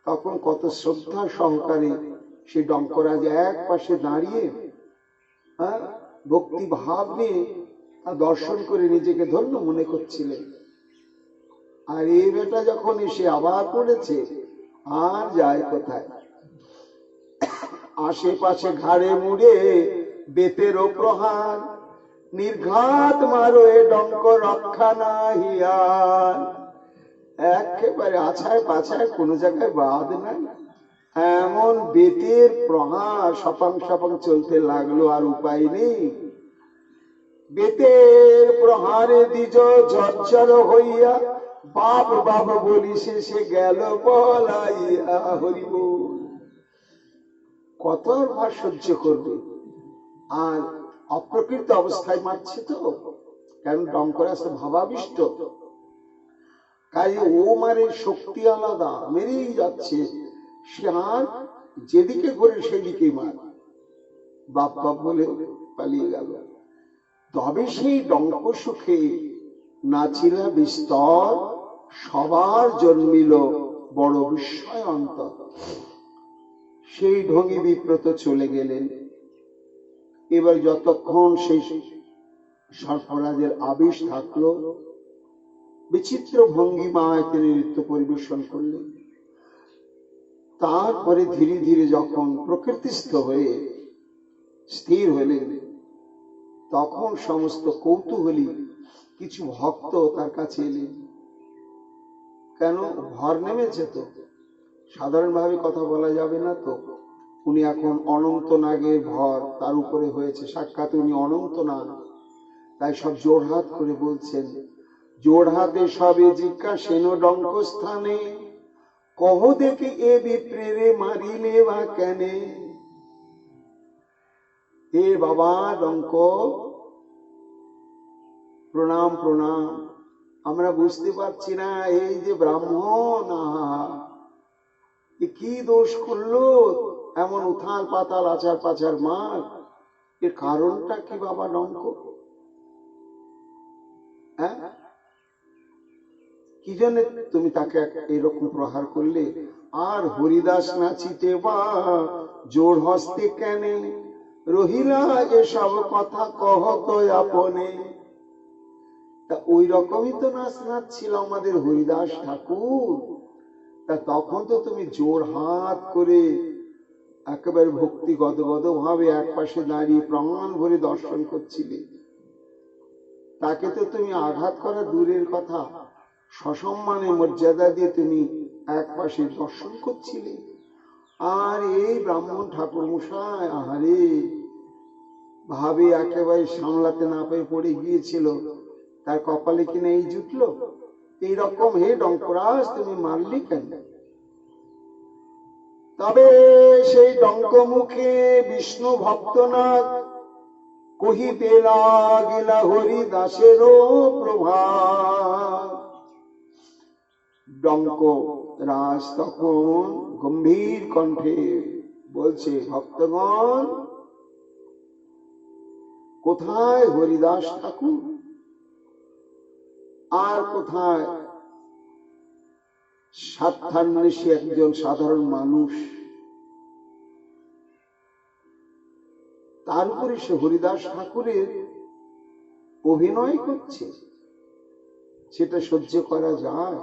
তখন কত শ্রদ্ধা সহকারে সে ডঙ্করাজ এক পাশে দাঁড়িয়ে ভক্তি ভাব নিয়ে দর্শন করে নিজেকে ধন্য মনে করছিলেন। আর এই বেটা যখন এসে আবার পড়েছে, আর যায় কোথায়, আশেপাশে ঘাড়ে মুড়ে বেতেরও প্রহার, নির্ঘাত মারো এ ডঙ্ক রক্ষা না হিয়ার। একেবারে আছায় পাছায় কোনো জায়গায় বাদ নাই, এমন বেতের প্রহার সপাং সপাং চলতে লাগলো, আর উপায় নেই। বেতের প্রহারে দ্বিজ ঝরঝর হইয়া বাপ বাপ বলি শেষে গেল পলাইয়া। হরিবল। কত ভার সহ্য করবে? আর অপ্রকৃত অবস্থায় মারছে তো, কারণ ডঙ্করাজ তো ভাবাবিষ্ট, কাজে ও মারে শক্তি আলাদা, মেরেই যাচ্ছে। সে আর যেদিকে ঘুরে সেদিকেই মার, বাপ বাপ বলে পালিয়ে গেল। তবে সেই ডঙ্ক সুখে নাচিলা বিস্তর, সবার জন্মিল বড় বিস্ময় অন্তর। সেই ঢঙ্গি বিপ্রত চলে গেলেন। এবার যতক্ষণ সেই সর্পরাজের আবেশ থাকলো, বিচিত্র ভঙ্গিমায় তিনি নৃত্য পরিবেশন করলেন। তারপরে ধীরে ধীরে যখন প্রকৃতিস্থ হয়ে স্থির হলেন, তখন সমস্ত কৌতূহলী কিছু ভক্ত তার কাছে এলেন। কেন? ভর নেমেছে তো, সাধারণভাবে কথা বলা যাবে না তো। উনি এখন অনন্ত নাগের ভর তার উপরে হয়েছে, সাক্ষাৎ উনি অনন্ত নাগ। তাই সব জোড়হাত করে বলছেন, জোড়হাতে সবে জিজ্ঞাসেন ডঙ্ক স্থানে, কহ দেখি এ বিপ্রেরে মারিলে বা কেনে। হে বাবা ডঙ্ক, প্রণাম প্রণাম। আমরা বুঝতে পারছি না, এই যে ব্রাহ্মণ কি দোষ করলো, এমন উথাল পাতাল আচার পাচার মার, এর কারণটা কি বাবা ডঙ্ক? হ্যাঁ, কি জন্য তুমি তাকে এরকম প্রহার করলে? আর হরিদাস নাচিতে বা জোর হস্তে কেনে, রহিলা এসব কথা কহত আপনে। তা ওই রকমই তো নাচ নাচছিল আমাদের হরিদাস ঠাকুর। তা তখন তো তুমি জোর হাত করে একেবারে ভক্তি গদগদ ভাবে এক পাশে দাঁড়িয়ে প্রাণ ভরে দর্শন করছিলে। তাকে তো তুমি আঘাত করা দূরের কথা, সসম্মানে মর্যাদা দিয়ে তুমি এক পাশে দর্শন করছিলে। আর এই ব্রাহ্মণ ঠাকুর মশাই আহারে ভাবে একেবারে সামলাতে না পেরে পড়ে গিয়েছিল, তার কপালে কিনা এই জুটলো। এইরকম হে ডঙ্করাজ তুমি মারলি কেন? তবে সেই ডঙ্ক মুখে বিষ্ণু ভক্তনাথ কহিতে লাগিলা হরিদাসেরও প্রভাব। ডঙ্ক রাজ তখন গম্ভীর কণ্ঠে বলছে, ভক্তগণ, কোথায় হরিদাস ঠাকুর, আর কোথায় স্বার্থান্বেষী একজন সাধারণ মানুষ? তার উপরে সে হরিদাস ঠাকুরের অভিনয় করছে, সেটা সহ্য করা যায়?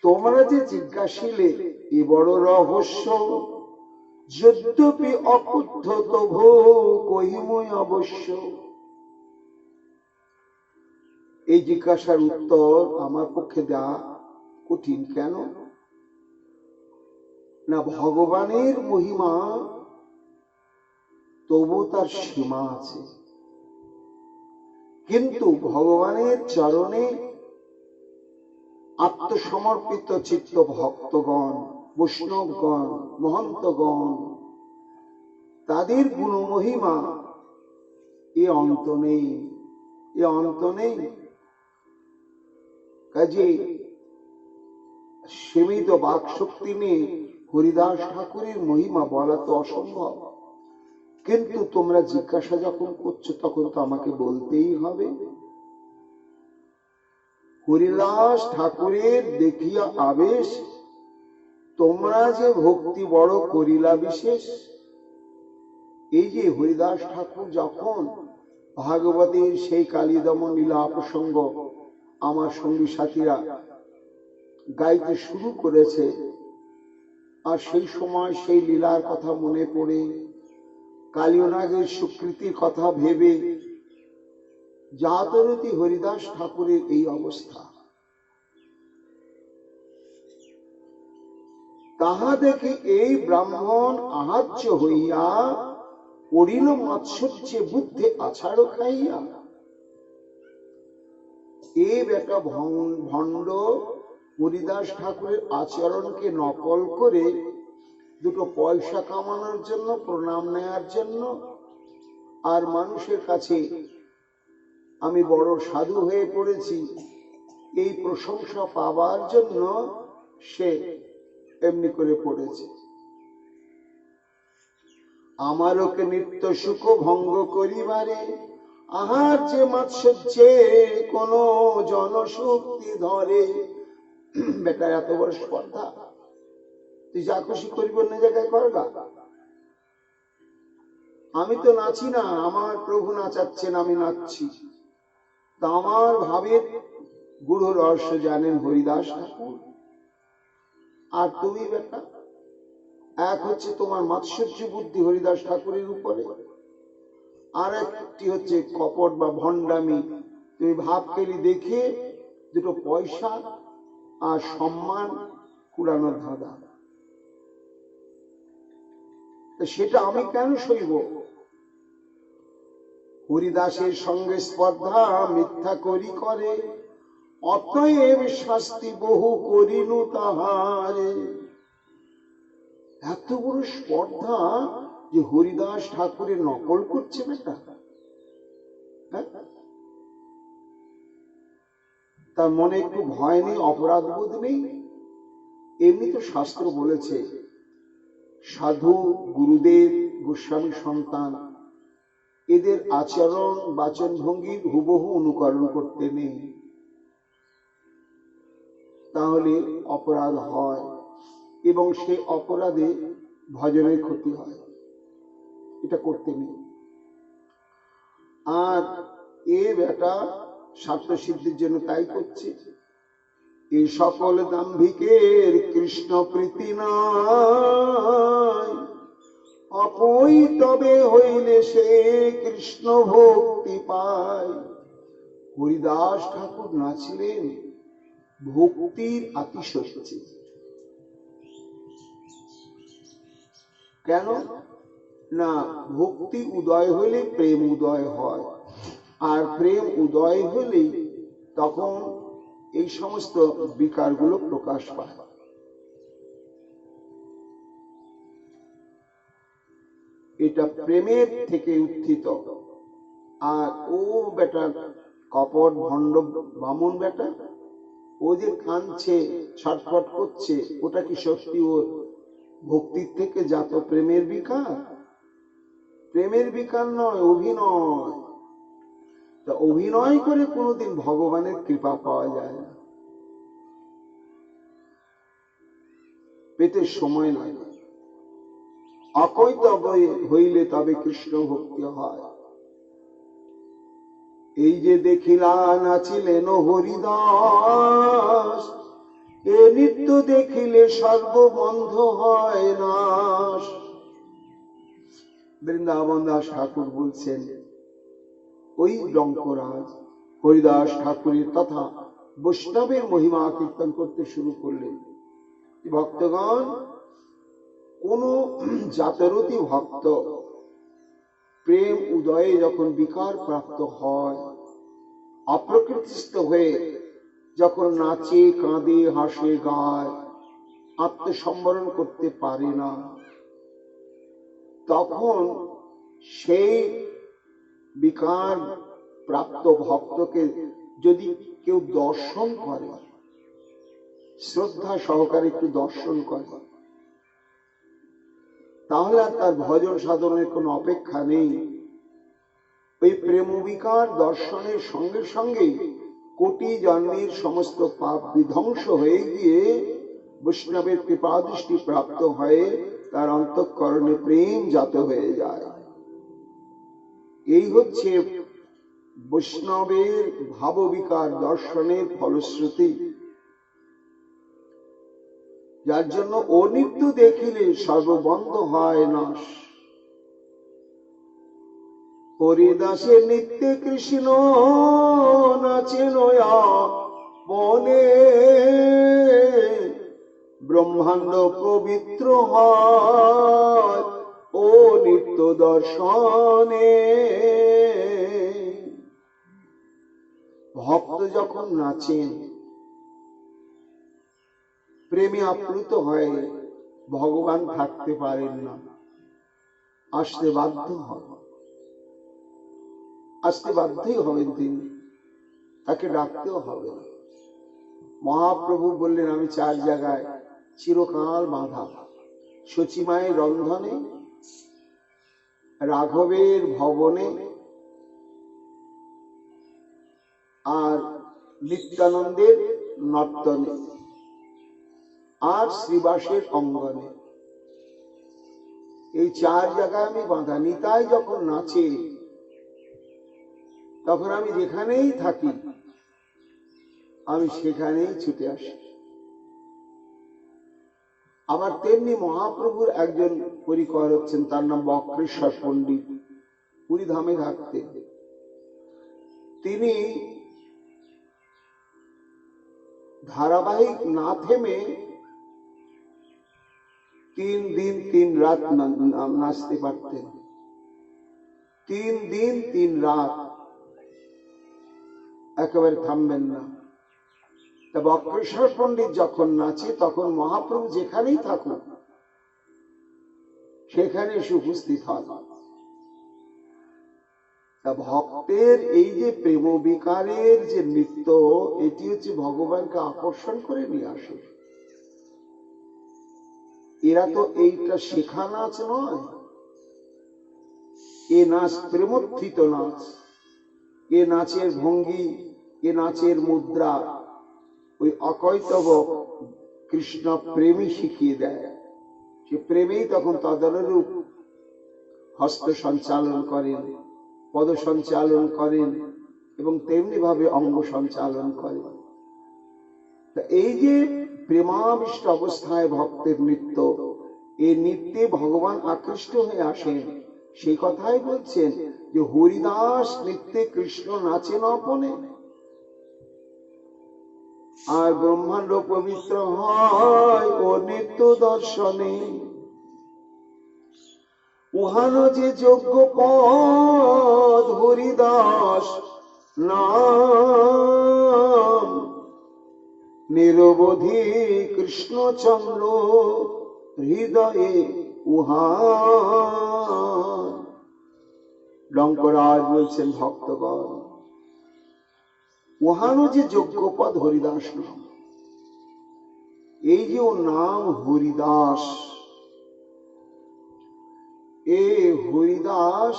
তোমরা যে জিজ্ঞাসিলে এ বড় রহস্য, যদ্যপি অকুদ্ধ তবু কহিমই অবশ্য। এই জিজ্ঞাসার উত্তর আমার পক্ষে দেওয়া কঠিন। কেন না, ভগবানের মহিমা তবু তার সীমা আছে, কিন্তু ভগবানের চরণে আত্মসমর্পিত চিত্ত ভক্তগণ, বৈষ্ণবগণ, মহন্তগণ, তাদের গুণ মহিমা এ অন্ত নেই, এ অন্ত নেই। কাজে সীমিত বাক শক্তি নিয়ে হরিদাস ঠাকুরের মহিমা বলা তো অসম্ভব, কিন্তু তোমরা জিজ্ঞাসা যখন করছো তখন তো আমাকে বলতেই হবে। হরিদাস ঠাকুরের দেখিয়া আবেশ, তোমরা যে ভক্তি বড় করিলা বিশেষ। এই যে হরিদাস ঠাকুর যখন ভাগবতের সেই কালিদমন লীলা প্রসঙ্গ আমার সঙ্গী সাথীরা গাইতে শুরু করেছে, আর সেই সময় সেই লীলার কথা মনে পড়ে কালীনাগের সুকৃতির কথা ভেবে জাতরতি হরিদাস ঠাকুরের এই অবস্থা, তাহা দেখে এই ব্রাহ্মণ আহার্য হইয়া পড়িল মাৎসর্যে বুদ্ধে আছাড় খাইয়া। এ বেটা ভণ্ড হরিদাস ঠাকুরের আচরণকে নকল করে দুটো পয়সা কামানোর জন্য, প্রণাম নেয়ার জন্য, আর মানুষের কাছে আমি বড় সাধু হয়ে পড়েছি এই প্রশংসা পাবার জন্য সে এমনি করে পড়েছে। আমারকে নিত্য সুখ ভঙ্গ করিবারে আহার যে মাৎসর্যে কোন জনশক্তি ধরে। বেটা এত বড় স্পর্ধা, তুই যা খুশি করিব অন্য জায়গায় করগা। আমি তো নাচি না, আমার প্রভু নাচাচ্ছেন, আমি নাচছি। তা আমার ভাবের গূঢ় রহস্য জানেন হরিদাস ঠাকুর। আর তুমি বেটা, এক হচ্ছে তোমার মাৎসর্য বুদ্ধি হরিদাস ঠাকুরের উপরে, আর একটি হচ্ছে কপট বা ভণ্ডামি। তুমি ভাব খেলি দেখে দুটো পয়সা আর সম্মান কুড়ানোর ধাঁধা, সেটা আমি কেন সইব? হরিদাসের সঙ্গে স্পর্ধা মিথ্যা করি করে, অতএব শাস্তি বহু করিনু তাহারে। এত বড় স্পর্ধা যে হরিদাস ঠাকুরের নকল করছে বেটা, তার মনে একটু ভয় নেই, অপরাধ বোধ নেই? এমনি তো শাস্ত্র বলেছে সাধু, গুরুদেব, গোস্বামী সন্তান এদের আচরণ বাচন ভঙ্গির হুবহু অনুকরণ করতে নেই, তাহলে অপরাধ হয় এবং সে অপরাধে ভজনের ক্ষতি হয়, এটা করতে নেই। আর এ বেটা স্বার্থ সিদ্ধির জন্য তাই করছে। এই সকল দাম্ভিকের কৃষ্ণ প্রীতি নাই, অপই তবে হইলে সে কৃষ্ণ ভক্তি পায়। হরিদাস ঠাকুর নাচিলেন ভক্তির আতিশয্যে। কেন না, ভক্তি উদয় হলে প্রেম উদয় হয়, আর প্রেম উদয় হলে তখন এই সমস্ত বিকারগুলো প্রকাশ পায়। এটা প্রেমের থেকে উত্থিত। আর ও বেটা কপট ভণ্ড বামুন বেটা, ও যে কাঁদছে, ছটফট করছে, ওটা কি সত্যি ওর ভক্তির থেকে জাত প্রেমের বিকার? প্রেমের বিকার নয়, অভিনয়। তা অভিনয় করে কোনোদিন ভগবানের কৃপা পাওয়া যায় না, পেতে সময় লাগে। অকৈতব হইলে তবে কৃষ্ণ ভক্তি হয়। এই যে দেখিলা নাচিলেন হরিদাস, এ নিত্য দেখিলে সর্ববন্ধ হয় নাশ। বৃন্দাবন দাস ঠাকুর বলছেন, ওই ডঙ্করাজ হরিদাস ঠাকুরের তথা বৈষ্ণবের মহিমা কীর্তন করতে শুরু করলেন। ভক্তগণ, কোন জাতরতি ভক্ত প্রেম উদয়ে যখন বিকার প্রাপ্ত হয়, অপ্রকৃতিস্থ হয়ে যখন নাচে, কাঁদে, হাসে, গায়, আত্মসম্বরণ করতে পারে না, তখন সেই বিকার প্রাপ্ত ভক্তকে যদি কেউ দর্শন করে, শ্রদ্ধা সহকারে একটু দর্শন করে, তাহলে আর তার ভজন সাধনের কোনো অপেক্ষা নেই। ওই প্রেমবিকার দর্শনের সঙ্গে সঙ্গেই কোটি জন্মের সমস্ত পাপ বিধ্বংস হয়ে গিয়ে বৈষ্ণবের কৃপাদৃষ্টি প্রাপ্ত হয়ে তার অন্তঃকরণে প্রেম জাত হয়ে যায়। এই হচ্ছে বৈষ্ণবের ভাববিকার দর্শনের ফলশ্রুতি, যার জন্য অনিত্য দেখিলে সর্ববন্ধ হয় নাশ। হরিদাসে নিত্য কৃষ্ণ নাচে নয়া মনে, ব্রহ্মাণ্ড পবিত্র হয় ও নিত্য দর্শনে। ভক্ত যখন নাচেন, প্রেমে আপ্লুত হয়ে ভগবান থাকতে পারেন না, আসতে বাধ্য হন, আসতে বাধ্যই হবেন তিনি, তাকে ডাকতেও হবে না। মহাপ্রভু বললেন, আমি 4 জায়গায় চিরকাল বাঁধা, সচিমায়ের রন্ধনে, রাঘবের ভবনে, আর নিত্যানন্দের নর্তনে, আর শ্রীবাসের অঙ্গনে। এই 4 জায়গায় আমি বাঁধা। নিতাই যখন নাচে তখন আমি যেখানেই থাকি আমি সেখানেই ছুটে আসি। আবার তেমনি মহাপ্রভুর একজন পরিকর হচ্ছেন, তার নাম বক্রেশ্বর পণ্ডিত, পুরী ধামে থাকতেন। তিনি ধারাবাহিক না থেমে 3 দিন 3 রাত নাচতে পারতেন। 3 দিন 3 রাত একেবারে থামবেন না। তা বক্রেশ্বর পণ্ডিত যখন নাচে তখন মহাপ্রভু যেখানেই থাকুক সেখানে এসে উপস্থিত হন। তা ভক্তের এই যে প্রেম বিকারের যে নৃত্য, এটি হচ্ছে ভগবানকে আকর্ষণ করে নিয়ে আসে। এরা তো এইটা শেখা নাচ নয়, এ নাচ প্রেমোত্থিত নাচ। এ নাচের ভঙ্গি, এ নাচের মুদ্রা ওই অকৈতব কৃষ্ণ প্রেমী শিখিয়ে দেয়। সে প্রেমেই তখন তদনুরূপ হস্ত সঞ্চালন করেন, পদ সঞ্চালন করেন এবং তেমনি ভাবে অঙ্গ সঞ্চালন করেন। এই যে প্রেমাবিষ্ট অবস্থায় ভক্তের নৃত্য, এই নৃত্যে ভগবান আকৃষ্ট হয়ে আসেন। সেই কথাই বলছেন যে হরিদাস নৃত্যে কৃষ্ণ নাচেন আপনে, আর ব্রহ্মাণ্ড পবিত্র হয় ও নিত্য দর্শনে। উহানো যে যোগ্য পদ হরিদাস নাম, নিরবধি কৃষ্ণচন্দ্র হৃদয়ে উহান। লঙ্করাজ বলছেন, ভক্তগণ, উহানো যে যোগ্য পদ হরিদাস নাম, এই যে ও নাম হরিদাস, এ হরিদাস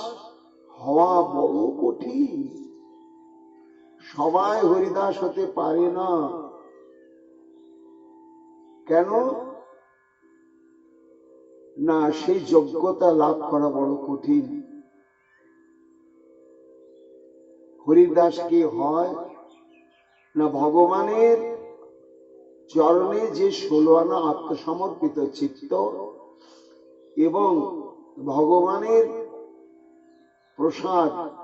হওয়া বড় কঠিন। সবাই হরিদাস হতে পারে না। কেন না? সেই যোগ্যতা লাভ করা বড় কঠিন। হরিদাস কি হয় না? ভগবানের চরণে যে 16 আনা আত্মসমর্পিত চিত্ত এবং ভগবানের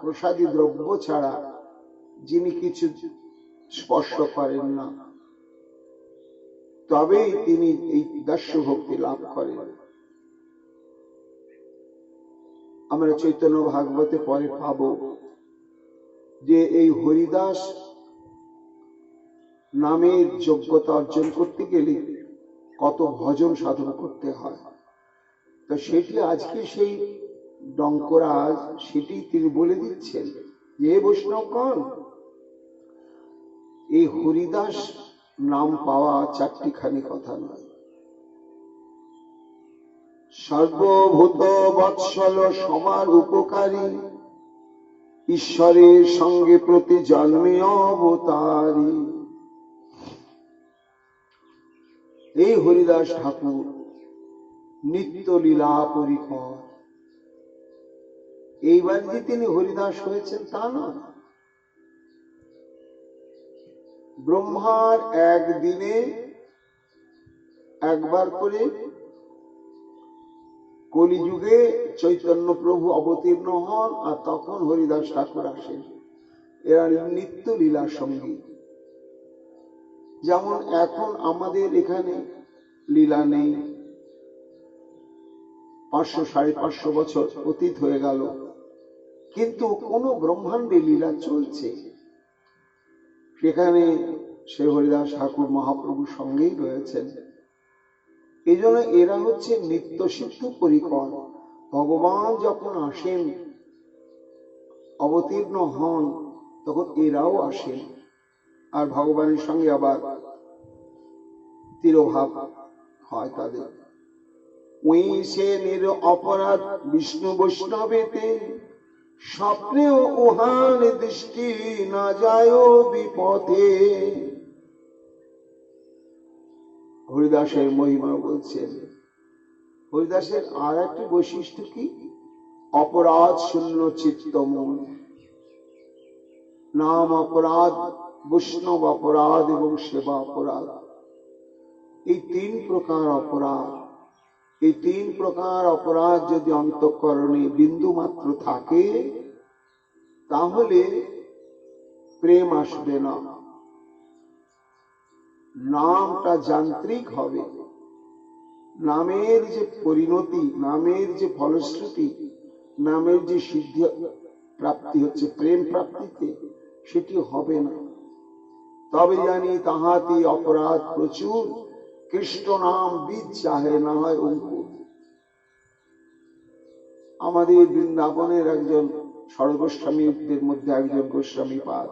প্রসাদী দ্রব্য ছাড়া যিনি কিছু স্পর্শ করেন না, তবেই তিনি এই দাস্য ভক্তি লাভ করেন। আমরা চৈতন্য ভাগবতে পরে পাব যে এই হরিদাস নামের যোগ্যতা অর্জন করতে গেলে কত ভজন সাধন করতে হয়। তো সেটি আজকে সেই ডঙ্করাজ সেটি তিনি বলে দিচ্ছেন যে বৈষ্ণবগণ, এই হরিদাস নাম পাওয়া চারটিখানি কথা নয়। সর্বভূত বৎসল সবার উপকারী, ঈশ্বরের সঙ্গে প্রতি জন্মে অবতারী। এই হরিদাস ঠাকুর নিত্য লীলা পরিকর। এইবার যে তিনি হরিদাস হয়েছেন তা নয়। ব্রহ্মার একদিনে একবার করে কলিযুগে চৈতন্য প্রভু অবতীর্ণ হন, আর তখন হরিদাস ঠাকুর আসেন। এরা নিত্য লীলা সঙ্গী। যেমন এখন আমাদের এখানে লীলা নেই, 500-550 বছর অতীত হয়ে গেল, কিন্তু কোন ব্রহ্মাণ্ডে লীলা চলছে, সেখানে সে হরিদাস ঠাকুর মহাপ্রভুর সঙ্গেই রয়েছেন। এই জন্য এরা হচ্ছে নিত্য সিদ্ধ পরিকর। ভগবান যখন আসেন, অবতীর্ণ হন, তখন এরাও আসেন, আর ভগবানের সঙ্গে আবার তিরোভাব হয় তাদের। ওই সে নির অপরাধ বিষ্ণু বৈষ্ণবেতে, স্বপ্নেও উহান দৃষ্টি না যায় বিপথে। হরিদাসের মহিমা বলছেন। হরিদাসের আর একটি বৈশিষ্ট্য কি? অপরাধ শূন্য চিত্ত মন। নাম অপরাধ, বৈষ্ণব অপরাধ এবং সেবা অপরাধ, এই 3 প্রকার অপরাধ। এই 3 প্রকার অপরাধ যদি অন্তঃকরণে বিন্দু মাত্র থাকে, তাহলে প্রেম আসবে না, নামটা যান্ত্রিক হবে। নামের যে পরিণতি, নামের যে ফলশ্রুতি, নামের যে সিদ্ধি প্রাপ্তি হচ্ছে প্রেম প্রাপ্তিতে, সেটি হবে না। তবে জানি তাহাতে অপরাধ প্রচুর, কৃষ্ণ নাম বীজ চাহে না হয় অঙ্কুর। আমাদের বৃন্দাবনের একজন সর্বগোস্বামীদের মধ্যে একজন গোস্বামী পাদ,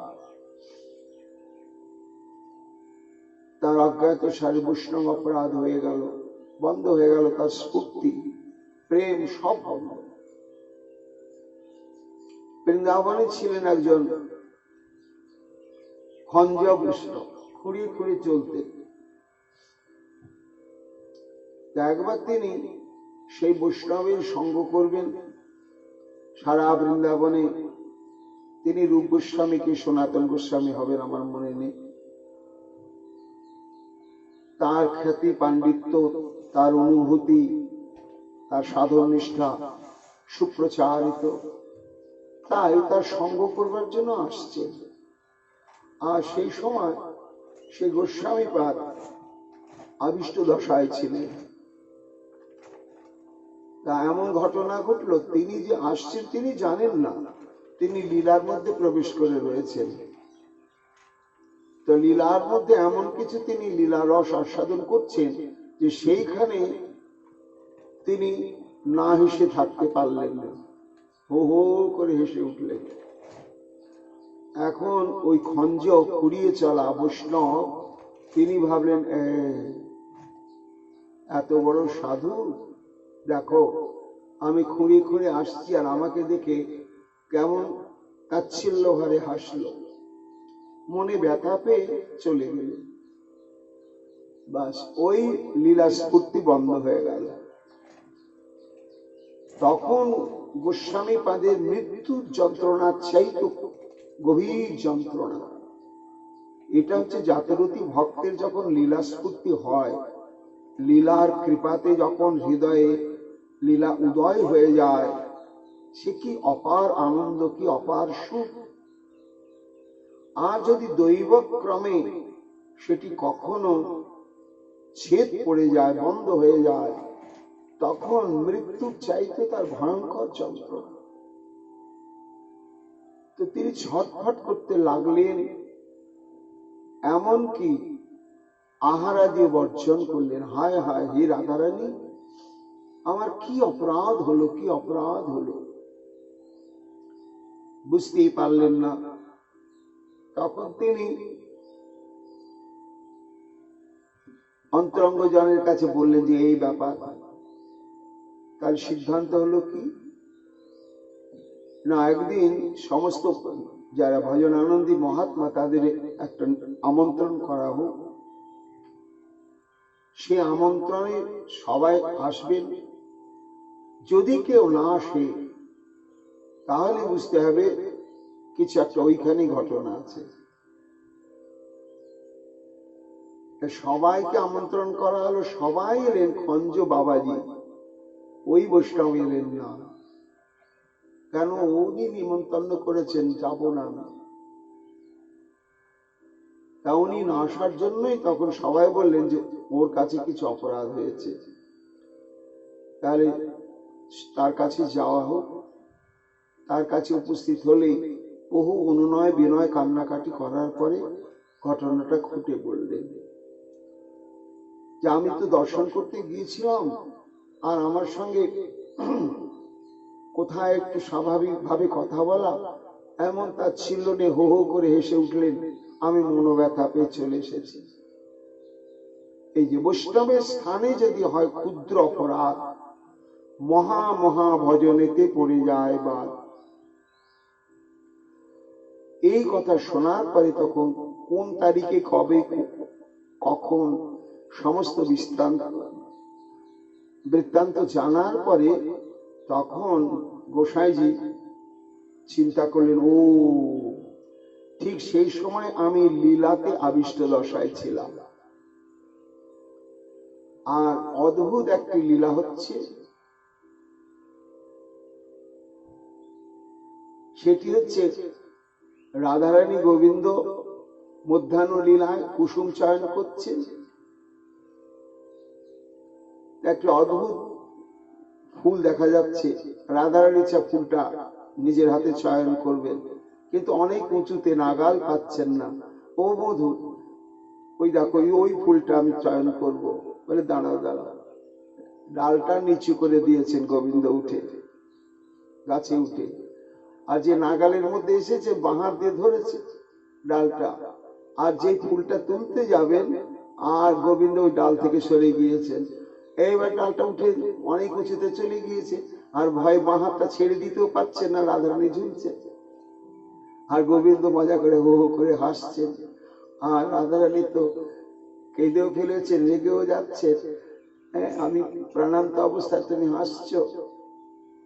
তার অজ্ঞাত সারে বৈষ্ণব অপরাধ হয়ে গেল, বন্ধ হয়ে গেল, তার স্ফূর্তি প্রেম সব বন্ধ। বৃন্দাবনে ছিলেন একজন খঞ্জ বৈষ্ণব, খুঁড়িয়ে খুঁড়িয়ে চলতেন। একবার তিনি সেই বৈষ্ণবের সঙ্গ করবেন সারা বৃন্দাবনে। তিনি রূপ গোস্বামী কি সনাতন গোস্বামী হবেন আমার মনে নেই। তার খ্যাতি, পাণ্ডিত্য, তার অনুভূতি, তার সাধন নিষ্ঠা সুপ্রচারিত, তাই তার সঙ্গ করবার জন্য আসছে। আর সেই সময় সেই গোস্বামী পাদ আবিষ্ট দশায় ছিলেন। তা এমন ঘটনা ঘটল, তিনি যে আসছেন তিনি জানেন না, তিনি লীলার মধ্যে প্রবেশ করে রয়েছেন। তো লীলার মধ্যে এমন কিছু তিনি লীলা রস আস্বাদন করছেন যে সেইখানে তিনি না হেসে থাকতে পারলেন না, হো হো করে হেসে উঠলেন। এখন ওই খঞ্জ খুঁড়িয়ে চলা বৈষ্ণব তিনি ভাবলেন, এত বড় সাধু, দেখো আমি খুঁড়িয়ে খুঁড়িয়ে আসছি, আর আমাকে দেখে কেমন তাচ্ছিল্য হারে হাসলো। মনে ব্যথা পেয়ে চলে গেল। বাস, ওই লীলা স্ফূর্তি বন্ধ হয়ে গেল। তখন গোস্বামী পাদের মৃত্যুর যন্ত্রণা চাইতো গভীর যন্ত্রণা। এটা হচ্ছে জাতরতী ভক্তের যখন লীলা স্ফূর্তি হয়, লীলার কৃপাতে যখন হৃদয়ে লীলা উদয় হয়ে যায়, সে কি অপার আনন্দ, কি অপার সুখ। আর যদি দৈবক্রমে সেটি কখনো ছেদ পড়ে যায়, বন্ধ হয়ে যায়, তখন মৃত্যুর চাইতে তার ভয়ঙ্কর যন্ত্রণা। তো তিনি ছটফট করতে লাগলেন, এমনকি আহারা দিয়ে বর্জন করলেন। হায় হায়, হে রাধারানী, আমার কি অপরাধ হলো, কি অপরাধ হলো, বুঝতেই পারলেন না। তখন তিনি অন্তরঙ্গ জনের কাছে বললেন যে এই ব্যাপার। তার সিদ্ধান্ত হলো কি না, একদিন সমস্ত যারা ভজনানন্দী মহাত্মা তাদের একটা আমন্ত্রণ করা হোক, সে আমন্ত্রণে সবাই আসবেন। যদি কেউ না আসে তাহলে বুঝতে হবে কিছু একটা ওইখানে ঘটনা আছে। সবাইকে আমন্ত্রণ করা হলো, সবাই এলেন, খঞ্জ বাবাজি ওই বৈষ্ণব এলেন না। কেন? উনি নিমন্ত্রণ করেছেন, যাব না। তা উনি না আসার জন্যই তখন সবাই বললেন যে ওর কাছে কিছু অপরাধ হয়েছে, তাহলে তার কাছে যাওয়া হোক। তার কাছে উপস্থিত হলেই বহু অনুনয় বিনয় কান্নাকাটি করার পরে ঘটনাটা খুঁটে বললেন যে আমি তো দর্শন করতে গিয়েছিলাম, আর আমার সঙ্গে কোথায় একটু স্বাভাবিকভাবে কথা বলা, এমন তার ছিল নে হো হো করে হেসে উঠলেন। আমি মনোব্যথা পেয়ে চলে এসেছি। এই যে বৈষ্ণবের স্থানে যদি হয় ক্ষুদ্র অপরাধ, মহা মহা ভজনেতে পড়ে যায়। বা এই কথা শোনার পরে তখন কোন তারিখে কবে কখন সমস্ত বৃত্তান্ত জানার পরে তখন গোসাইজি চিন্তা করলেন, ও ঠিক সেই সময় আমি লীলাতে আবিষ্ট দশায় ছিলাম। আর অদ্ভুত একটি লীলা হচ্ছে, সেটি হচ্ছে রাধারানী গোবিন্দ মধ্যাহ্ন লীলায় কুসুম চয়ন করছেন। একটি অদ্ভুত ফুল দেখা যাচ্ছে, রাধারানী ইচ্ছা ফুলটা নিজের হাতে চয়ন করবেন, কিন্তু অনেক উঁচুতে, নাগাল পাচ্ছেন না। ও বধূ, ওই দেখো ওই ফুলটা আমি চয়ন করব। বলে দাঁড়াও দাঁড়াও। ডালটা নিচু করে দিয়েছেন গোবিন্দ উঠে, গাছে উঠে, আর যে নাগালের মধ্যে এসেছে বাঁ হাত দিয়ে ধরেছে ডালটা, আর যে ফুলটা তুলতে যাবেন আর গোবিন্দ ওই ডাল থেকে সরে গিয়েছেন। এইবার ডালটা উঠে অনেক উঁচুতে চলে গিয়েছে, আর ভয় বাঁ হাতটা ছেড়ে দিতেও পারছেন না, রাধারানী ঝুলছে, আর গোবিন্দ মজা করে হো হো করে হাসছেন। আর রাধারানী তো কেঁদেও ফেলেছেন, রেগেও যাচ্ছে, আমি প্রাণান্ত অবস্থায় তুমি হাসছো।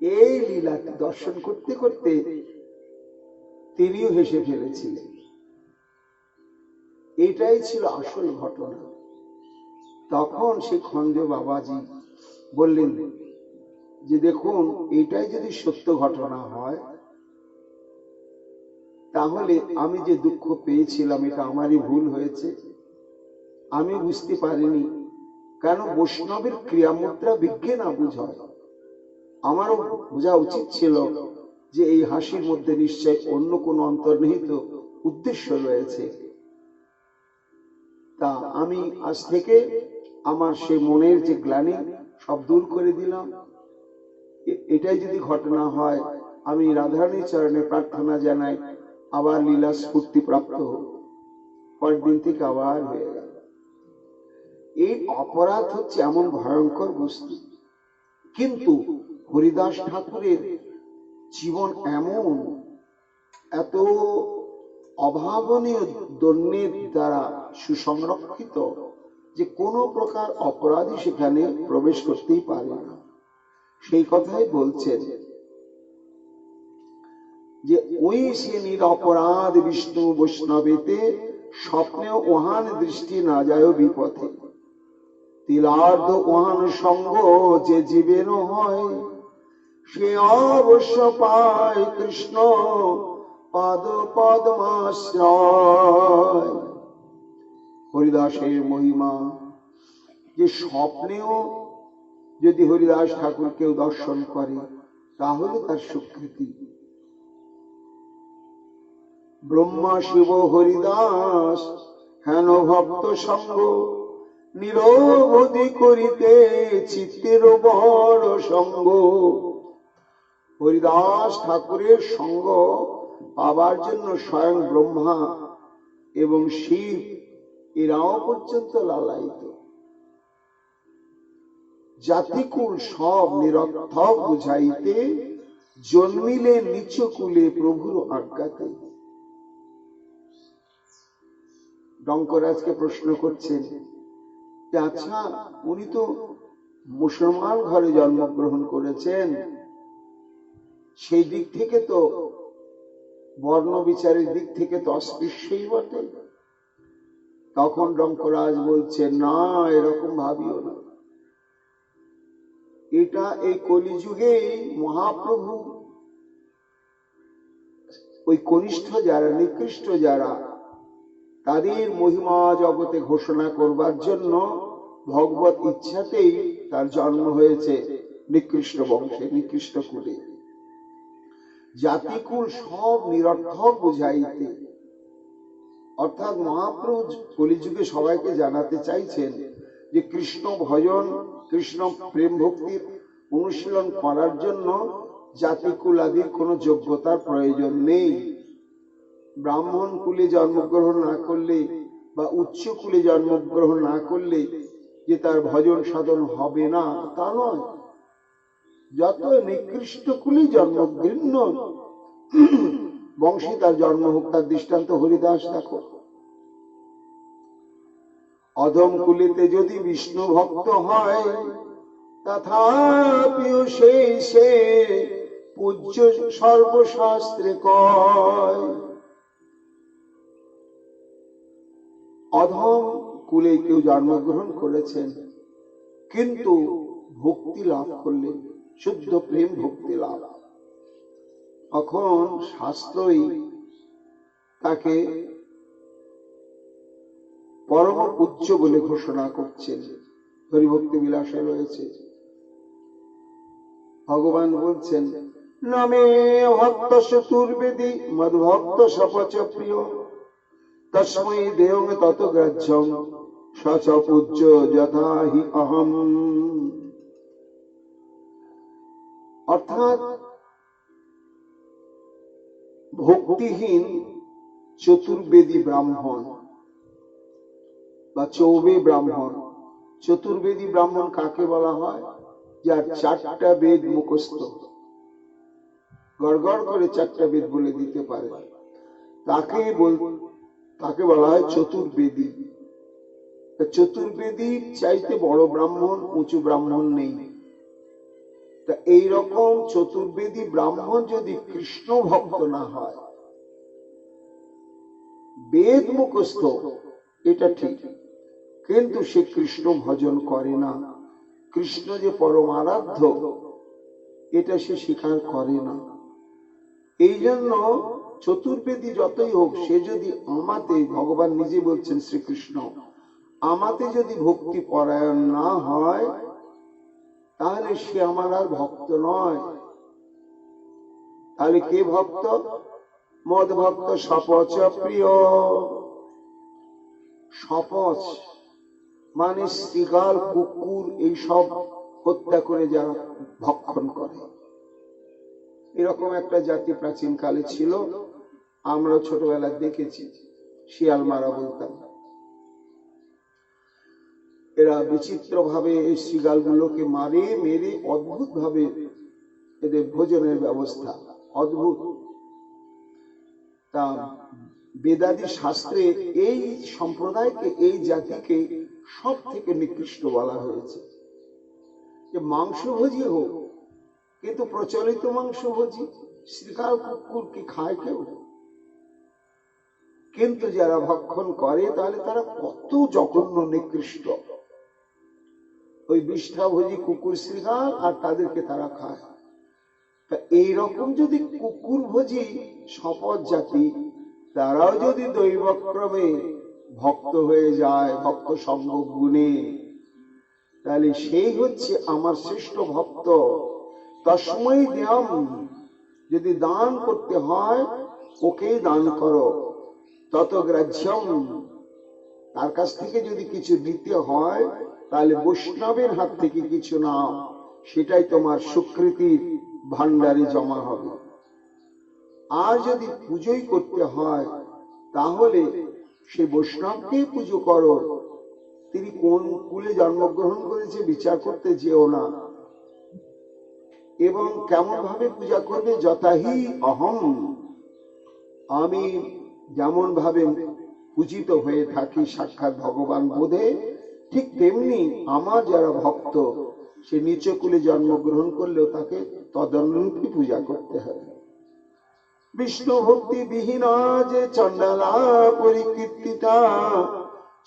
এই লীলাটি দর্শন করতে করতে তিনিও হেসে ফেলেছিলেন। এটাই ছিল আসল ঘটনা। তখন সে খঞ্জ বাবাজি বললেন যে দেখুন, এটাই যদি সত্য ঘটনা হয় তাহলে আমি যে দুঃখ পেয়েছিলাম এটা আমারই ভুল হয়েছে, আমি বুঝতে পারিনি। কেন? বৈষ্ণবের ক্রিয়ামুদ্রা বিজ্ঞে না বুঝায়। আমারও বোঝা উচিত ছিল যে এই হাসির মধ্যে নিশ্চয় অন্য কোনো অন্তর্নিহিত উদ্দেশ্য রয়েছে। তা আমি আজ থেকে আমার সে মনের যে গ্লানি সব দূর করে দিলাম। এটাই যদি ঘটনা হয়, আমি রাধারানীর চরণে প্রার্থনা জানাই আবার লীলা স্ফূর্তি প্রাপ্ত হোক। পরের দিন থেকে আবার হয়ে গেল। এই অপরাধ হচ্ছে এমন ভয়ঙ্কর বস্তু, কিন্তু হরিদাস ঠাকুরের জীবন এমন এত অভাবনীয় দন্যের দ্বারা সুসংরক্ষিত যে কোনো প্রকার অপরাধী সেখানে প্রবেশ করতেই পারে না। সেই কথাই বলছেন যে ওই সে নিরপরাধ বিষ্ণু বৈষ্ণবেতে স্বপ্নেও ওহান দৃষ্টি না যায় বিপথে। তিলার্ধ ওহান সঙ্গ যে জীবের হয়, সে অবশ্য পায় কৃষ্ণ পাদ পদ্মাশ্রয়। হরিদাসের মহিমা যে স্বপ্নেও যদি হরিদাস ঠাকুর কেউ দর্শন করে তাহলে তার স্বীকৃতি। ব্রহ্মা শিব হরিদাস হেন ভক্ত সঙ্গ, নিরবধি করিতে চিত্তের বড় সঙ্গ। হরিদাস ঠাকুরের সঙ্গ পাবার জন্য স্বয়ং ব্রহ্মা এবং শিব এরাও পর্যন্ত লালায়িত। জাতিকুল সব নিরর্থক বুঝাইতে, জন্মিলে নিচ কুলে প্রভুর আজ্ঞাতে। ডঙ্করাজকে প্রশ্ন করছেন যে আচ্ছা, উনি তো মুসলমান ঘরে জন্মগ্রহণ করেছেন, সেই দিক থেকে তো বর্ণ বিচারের দিক থেকে তো অস্পৃশ্যই বটে। তখন ডঙ্করাজ বলছে, না, এরকম ভাবিও না। এটা এই কলিযুগে মহাপ্রভু ওই কনিষ্ঠ যারা, নিকৃষ্ট যারা, তাদের মহিমা জগতে ঘোষণা করবার জন্য ভগবত ইচ্ছাতেই তার জন্ম হয়েছে নিকৃষ্ট বংশে, নিকৃষ্ট কুলে। জাতিকুল সব নিরর্থক বুঝাইতে, অর্থাৎ মহাপ্রভু কলিযুগে সবাইকে জানাতে চাইছেন যে কৃষ্ণ ভজন, কৃষ্ণ প্রেম ভক্তির অনুশীলন করার জন্য জাতিকুল আদির কোনো যোগ্যতার প্রয়োজন নেই। ব্রাহ্মণ কুলে জন্মগ্রহণ না করলে বা উচ্চ কুলে জন্মগ্রহণ না করলে যে তার ভজন সাধন হবে না, তা নয়। যত নিকৃষ্ট কুলে জন্মগৃহীণ বংশী তার জন্ম হোক, তার দৃষ্টান্ত হরিদাস দেখো। অধম কুলেতে যদি বিষ্ণু ভক্ত হয়, তথাপিও সেই সে পূজ্য সর্বশাস্ত্রে কয়। অধম কুলে কেউ জন্মগ্রহণ করেছেন, কিন্তু ভক্তি লাভ করলেন, শুদ্ধ প্রেম ভক্তি লাভ, তখন শাস্ত্রই তাকে পরম পূজ্য বলে ঘোষণা করছেন। হরিভক্তি বিলাসে রয়েছে, ভগবান বলছেন, নামে ভক্ত চতুর্বেদী মদ্ভক্ত সপচ প্রিয়, তস্মৈ দেয়ং তত গ্রাহ্যং সচ পূজ্য যথা হি অহম। অর্থাৎ ভক্তিহীন চতুর্বেদী ব্রাহ্মণ বা চৌবে ব্রাহ্মণ। চতুর্বেদী ব্রাহ্মণ কাকে বলা হয়? যার চারটা বেদ মুখস্থ, গড়গড় করে চারটা বেদ বলে দিতে পারে, তাকে বলা হয় চতুর্বেদী। চতুর্বেদীর চাইতে বড় ব্রাহ্মণ, উঁচু ব্রাহ্মণ নেই। তা এইরকম চতুর্বেদী ব্রাহ্মণ যদি কৃষ্ণ ভক্ত না হয়, বেদ মুখস্থ এটা ঠিক, কিন্তু সে কৃষ্ণ ভজন করে না, কৃষ্ণ যে পরম আরাধ্য এটা সে স্বীকার করে না। এই জন্য চতুর্বেদী যতই হোক, সে যদি আমাতে, ভগবান নিজে বলছেন শ্রীকৃষ্ণ, আমাতে যদি ভক্তি পরায়ণ না হয়, তাহলে সে আমার আর ভক্ত নয়। তাহলে কে ভক্ত? মদ ভক্ত সপচ প্রিয়। সপচ মানে শৃগাল, কুকুর, এইসব হত্যা করে যারা ভক্ষণ করে, এরকম একটা জাতি প্রাচীন কালে ছিল। আমরা ছোটবেলায় দেখেছি, শিয়াল মারা বলতাম। এরা বিচিত্র ভাবে এই শৃগালগুলোকে মারে, মেরে অদ্ভুত ভাবে এদের ভোজনের ব্যবস্থা, অদ্ভুত। তা বেদাদি শাস্ত্রে এই সম্প্রদায়কে, এই জাতিকে সব থেকে নিকৃষ্ট বলা হয়েছে। যে মাংসভোজী হোক, কিন্তু প্রচলিত মাংসভোজী, শৃগাল কুকুর কি খায় কেউ? কিন্তু যারা ভক্ষণ করে, তাহলে তারা কত জঘন্য নিকৃষ্ট। ওই বিষ্ঠাভোজী কুকুর শৃগাল, আর তাদেরকে তারা খায়। তা এইরকম যদি কুকুর ভোজী শপথ জাতি, তারাও যদি দৈবক্রমে ভক্ত হয়ে যায়, ভক্ত সঙ্গ গুণে, তাহলে সেই হচ্ছে আমার শ্রেষ্ঠ ভক্ত। তস্মৈ দেয়ং, যদি দান করতে হয় ওকেই দান করো, তত গ্রাহ্যং, তার কাছ থেকে যদি কিছু দিতে হয়, তাহলে বৈষ্ণবের হাত থেকে কিছু নাও, সেটাই তোমার স্বীকৃতির ভান্ডারে জমা হবে। আর যদি পুজোই করতে হয়, তাহলে সে বৈষ্ণবকে পুজো করো, তিনি কোন কুলে জন্মগ্রহণ করেছে বিচার করতে যেও না, এবং কেমন ভাবে পূজা করবে। যথাহি অহম, আমি যেমন ভাবে পূজিত হয়ে থাকি সাক্ষাৎ ভগবান বোধে, ঠিক তেমনি আমার যারা ভক্ত সে নিচ কুলে জন্মগ্রহণ করলেও তাকে তদনুরূপী পূজা করতে হবে। বিষ্ণু ভক্তি বিহীনা যে চণ্ডালা পরিকীর্তিতা,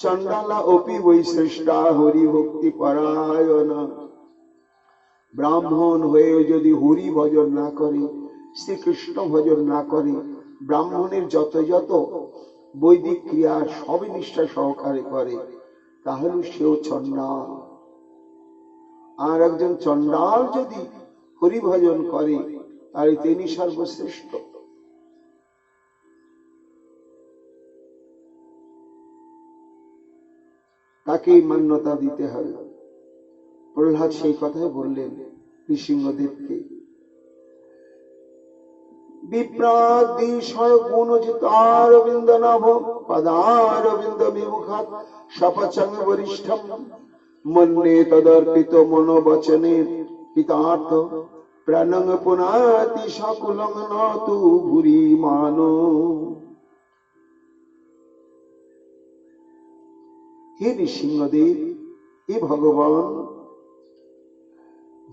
চণ্ডালা অপি বৈশ্রেষ্ঠা হরি ভক্তি পরায়ণ। ব্রাহ্মণ হয়ে যদি হরি ভজন না করে, শ্রীকৃষ্ণ ভজন না করে, ব্রাহ্মণের যত যত বৈদিক ক্রিয়া সবই নিষ্ঠা সহকারে করে, তাহলে সেও চণ্ডাল। আর একজন চণ্ডাল যদি হরি ভজন করে তাহলে তিনি সর্বশ্রেষ্ঠ। তাকেই মান্যতা দিতে হবে। প্রহ্লাদ সেই কথাই বললেন নৃসিংহদেবকে। বিপ্রাদিশয় গুণজিতারবিন্দ নভ পদারবিন্দ বিমুখাৎ সপচং বরিষ্ঠম মন্যে তদর্পিত মনোবচনে হিতার্থ প্রাণং পুনাতি সকুলং নতু ভুরি মানো। হে নৃসিংহদেব, হে ভগবান,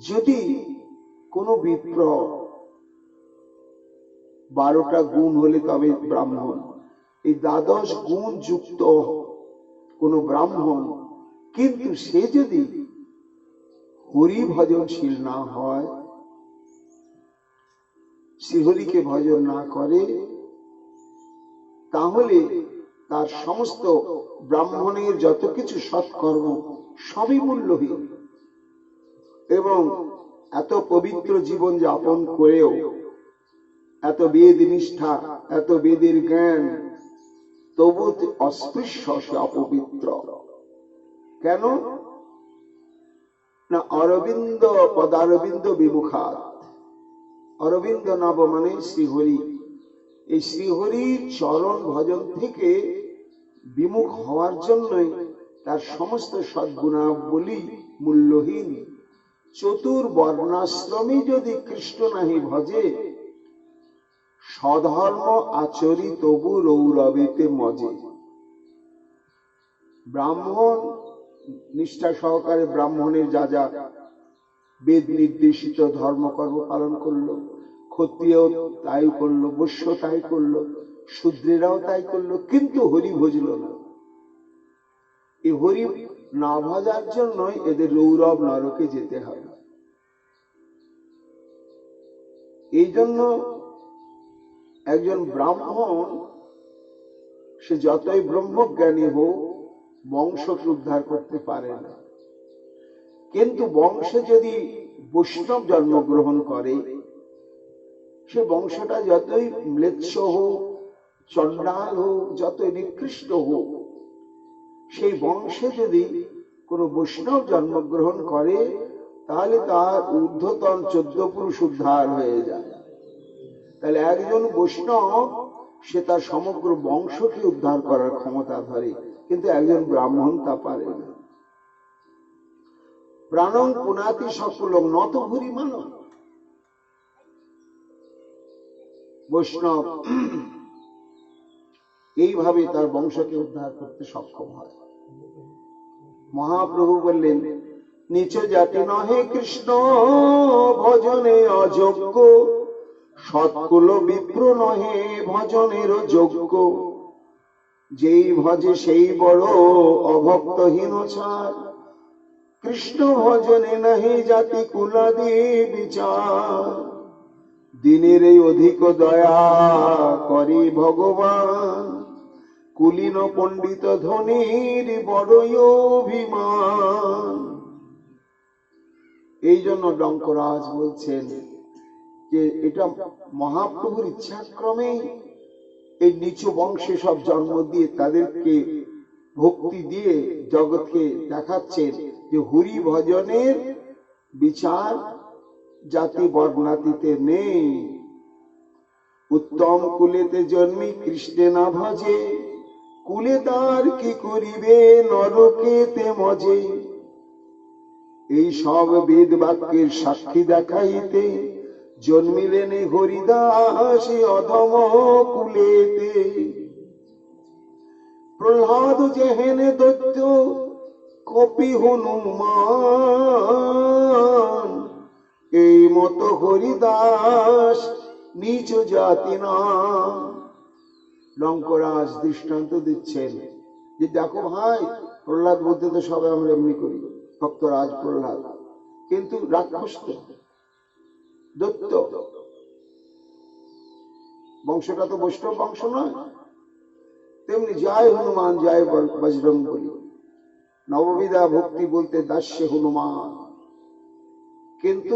যদি কোনো বিপ্র 12টা গুণ হলে তবে ব্রাহ্মণ, এই 12 গুণ যুক্ত কোন ব্রাহ্মণ, কিন্তু সে যদি হরি ভজনশীল না হয়, শ্রীহরিকে ভজন না করে, তাহলে তার সমস্ত ব্রাহ্মণের যত কিছু সৎকর্ম সবই মূল্যহীন। এবং এত পবিত্র জীবন যাপন করেও, এত বেদ নিষ্ঠা, এত বেদের জ্ঞান, তবু অস্পৃশ্য, সে অপবিত্র। কেন না? অরবিন্দ পদারবিন্দ বিমুখাৎ। অরবিন্দ নাম মানে শ্রীহরি। এই শ্রীহরির চরণ ভজন থেকে বিমুখ হওয়ার জন্যই তার সমস্ত সদ্গুণাবলী মূল্যহীন। চতুর্বর্ণাশ্রমী যদি কৃষ্ণ নাহি ভজে, স্বধর্ম আচরি তবু রৌরবেতে মজে। ব্রাহ্মণ নিষ্ঠা সহকারে ব্রাহ্মণের যা যা বেদ নির্দেশিত ধর্মকর্ম পালন করলো, ক্ষত্রিয় তাই করলো, বৈশ্য তাই করলো, শূদ্রেরাও তাই করলো, কিন্তু হরি ভজল না। এই হরি না ভজার জন্যই এদের রৌরব নরকে যেতে হবে। এই জন্য একজন ব্রাহ্মণ সে যতই ব্রহ্মজ্ঞানী হোক, বংশকে উদ্ধার করতে পারে না। কিন্তু বংশে যদি বৈষ্ণব জন্মগ্রহণ করে, সে বংশটা যতই ম্লেচ্ছ হোক, চণ্ডাল হোক, যতই নিকৃষ্ট হোক, সেই বংশে যদি কোনো বৈষ্ণব জন্মগ্রহণ করে, তাহলে তার ঊর্ধ্বতন 14 পুরুষ উদ্ধার হয়ে যায়। তাহলে একজন বৈষ্ণব সে তার সমগ্র বংশকে উদ্ধার করার ক্ষমতা ধরে, কিন্তু একজন ব্রাহ্মণ তা পারে না। প্রাণং পুনাতি সকুলং নত ভুরি মানব। বৈষ্ণব এইভাবে তার বংশকে উদ্ধার করতে সক্ষম হয়। মহাপ্রভু বললেন, নিচ জাতি নহে কৃষ্ণ ভজনে অযোগ্য, সৎকুল বিপ্র নহে ভজনের যোগ্য। যেই ভজে সেই বড় অভক্তহীন ছাড়, কৃষ্ণ ভজনে নাহি জাতি কুলাদি বিচার। দিনের এই অধিক দয়া করি ভগবান, কুলীন পণ্ডিত ধনির বড়ই অভিমান। এই জন্য ডঙ্করাজ বলছেন যে এটা মহাপ্রভুর ইচ্ছাক্রমে এই নিচু বংশে সব জন্ম দিয়ে তাদেরকে ভক্তি দিয়ে জগৎকে দেখাচ্ছেন যে হরি ভজনের বিচার জাতি বর্ণাতীতে নেই। উত্তম কুলেতে জন্মি কৃষ্ণে না ভজে, কুলে তার কি করিবে নরকেতে মজে। এই সব বেদ বাক্যের সাক্ষী দেখাইতে জন্মিলেন হরিদাস অধম কুলেতে। প্রহ্লাদ যেহেনে দৈত্য কপি হনুমান, এই মতো হরিদাস নিচ জাতি না। লঙ্করাজ দৃষ্টান্ত দিচ্ছেন যে দেখো ভাই, প্রহ্লাদ বলতে তো সবাই আমরা এমনি করি, ভক্তরাজ প্রহ্লাদ, কিন্তু রাক্ষস তো, দৈত্য, বংশটা তো বৈষ্ণব বংশ নয়। তেমনি জয় হনুমান জয় বজরং বলি, নববিধা ভক্তি বলতে দাস্য হনুমান, কিন্তু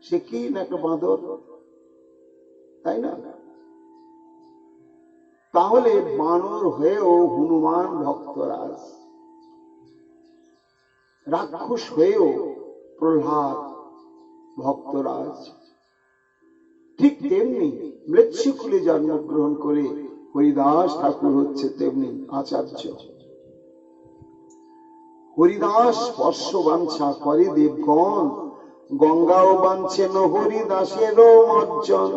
সে কি না একটা বাঁদর, তাই না? তাহলে বানর হয়েও হনুমান ভক্তরাজ, রাক্ষস হয়েও প্রহ্লাদ ভক্তরাজ। ঠিক তেমনি মৃত্যুকুলে জন্মগ্রহণ করে হরিদাস ঠাকুর হচ্ছে তেমনি আচার্য। হরিদাস স্পর্শ বাঞ্ছা করে দেবগণ, গঙ্গাও বাঞ্ছেন হরিদাসেরও মজ্জন।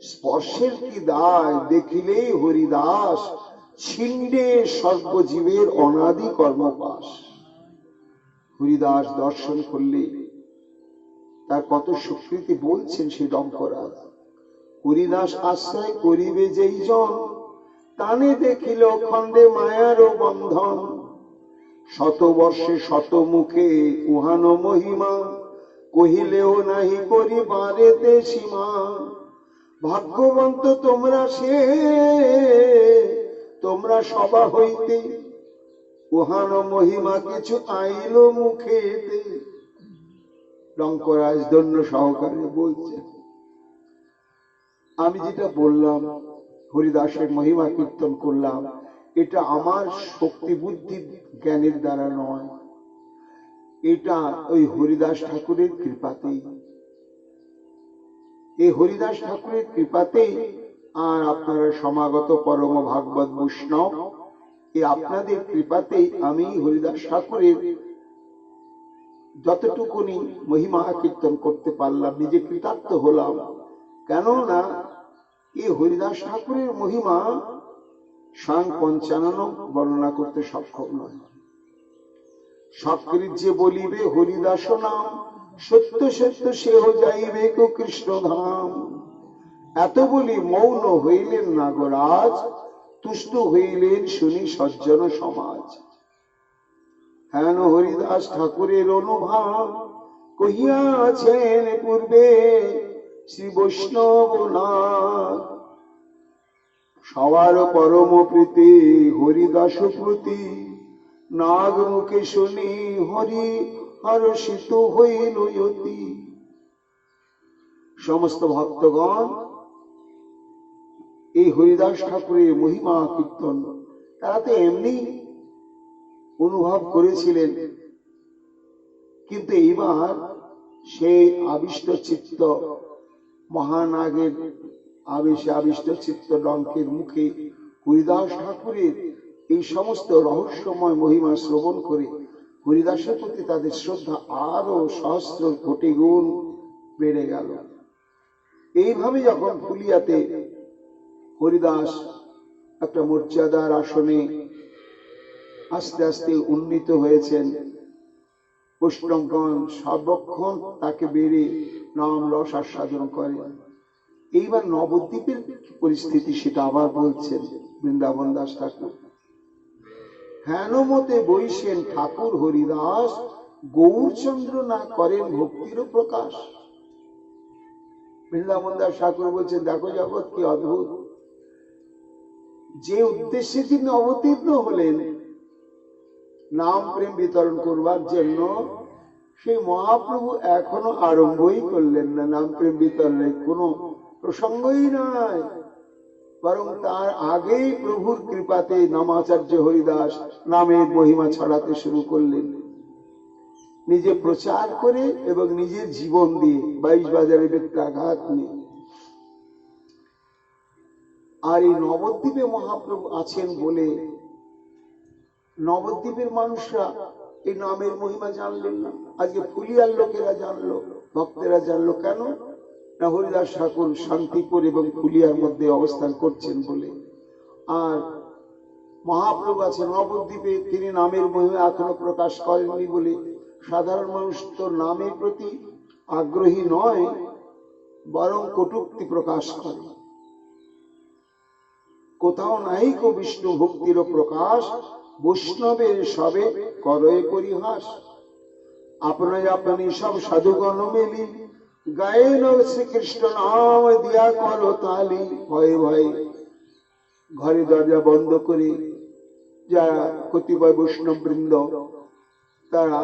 স্পর্শের কি দায় দেখিলেই হরিদাস, ছিন্ডে সর্বজীবের অনাদি কর্মপাশ। হরিদাস দর্শন করলে তার কত স্বীকৃতি বলছেন সেই লঙ্করাজ। হরিদাস আশ্রয় করিবে যেই জন, তানে দেখিল খণ্ডে মায়ারও বন্ধন। শত বর্ষে শত মুখে উহানো মহিমা, কহিলেও নাহি করিবারেতে সীমা। ভাগ্যবন্ত তোমরা সে, তোমরা সভা হইতে, উহানো মহিমা কিছু আইল মুখেতে। লঙ্করাজ ধন্য সহকারে বলছেন, আমি যেটা বললাম হরিদাসের মহিমা কীর্তন করলাম, এটা আমার শক্তি বুদ্ধি জ্ঞানের দ্বারা নয়, এটা ওই হরিদাস ঠাকুরের কৃপাতেই। এই হরিদাস ঠাকুরের কৃপাতেই আর আপনারা সমাগত পরম ভাগবত বৈষ্ণব, এই আপনাদের কৃপাতেই আমি হরিদাস ঠাকুরের যতটুকুনি মহিমা কীর্তন করতে পারলাম, নিজে কৃতার্থ হলাম। কেননা এই হরিদাস ঠাকুরের মহিমা স্বয়ং পঞ্চানন বর্ণনা করতে সক্ষম নয়। সকৃত যে বলিবে হরিদাস নাম, সত্য সত্য সেহ যাইবে কো কৃষ্ণ ধাম। এত বলি মৌন হইলেন নাগরাজ, তুষ্ট হইলেন শুনি সজ্জন সমাজ। হেন হরিদাস ঠাকুরের অনুভাব, কহিয়াছেন পূর্বে শ্রী বৈষ্ণব নাথ। সবার পরম প্রীতি হরিদাস প্রতি, নাগ মুখে শুনি হরি হর্ষিত হইল অতি। সমস্ত ভক্তগণ এই হরিদাস ঠাকুরের মহিমা কীর্তন তারা তো এমনি অনুভব করেছিলেন, কিন্তু এইবার সেই আবিষ্ট চিত্ত মহানাগের আবেশে আবিষ্ট চিত্ত ডঙ্কের মুখে হরিদাস ঠাকুরের এই সমস্ত রহস্যময় মহিমা শ্রবণ করে হরিদাসের প্রতি তাদের শ্রদ্ধা আরো সহস্র কোটি গুণ বেড়ে গেল। এইভাবে যখন ফুলিয়াতে হরিদাস একটা মর্যাদার আসনে আস্তে আস্তে উন্নীত হয়েছেন, বৈষ্ণবগণ সর্বক্ষণ তাকে বেড়ে নাম রস আস্বাদন করেন। এইবার নবদ্বীপের পরিস্থিতি সেটা আবার বলছেন বৃন্দাবন দাস ঠাকুর। হেন মতে বৈশেন ঠাকুর হরিদাস, গৌরচন্দ্র না করেন ভক্তিরও প্রকাশ। বৃন্দাবন দাস ঠাকুর বলছেন, দেখো জগৎ কি অদ্ভুত, যে উদ্দেশ্যে তিনি অবতীর্ণ হলেন নাম প্রেম বিতরণ করবার জন্য, সেই মহাপ্রভু এখনো আরম্ভই করলেন না। নাম প্রেম বিতরণের কোনো প্রসঙ্গই নাই, বরং তার আগেই প্রভুর কৃপাতে নামাচার্য হরিদাস নামের মহিমা ছড়াতে শুরু করলেন, নিজে প্রচার করে এবং নিজের জীবন দিয়ে, 22 বাজারে বেত্রাঘাত নিয়ে। আর এই নবদ্বীপে মহাপ্রভু আছেন বলে নবদ্বীপের মানুষরা এই নামের মহিমা জানলেন না। আজকে ফুলিয়ার লোকেরা জানলো, ভক্তেরা জানলো। কেন না, হরিদাস ঠাকুর শান্তিপুর এবং ফুলিয়ার মধ্যে অবস্থান করছেন বলে। আর মহাপ্রভু আছে নবদ্বীপে, তিনি নামের মহিমা এখনো প্রকাশ করেননি বলে সাধারণ মানুষ তো নামের প্রতি আগ্রহী নয়, বরং কটূক্তি প্রকাশ করে। কোথাও নাই কো বিষ্ণু ভক্তির প্রকাশ, বৈষ্ণবের সবে করয়ে পরিহাস। আপনি আপনি সব সাধুগণ মেলি, গায়েন শ্রীকৃষ্ণ নাম দিয়া করো তালি। ভয়ে ভয়ে ঘরে দরজা বন্ধ করে যারা কতিপয় বৈষ্ণব বৃন্দ তারা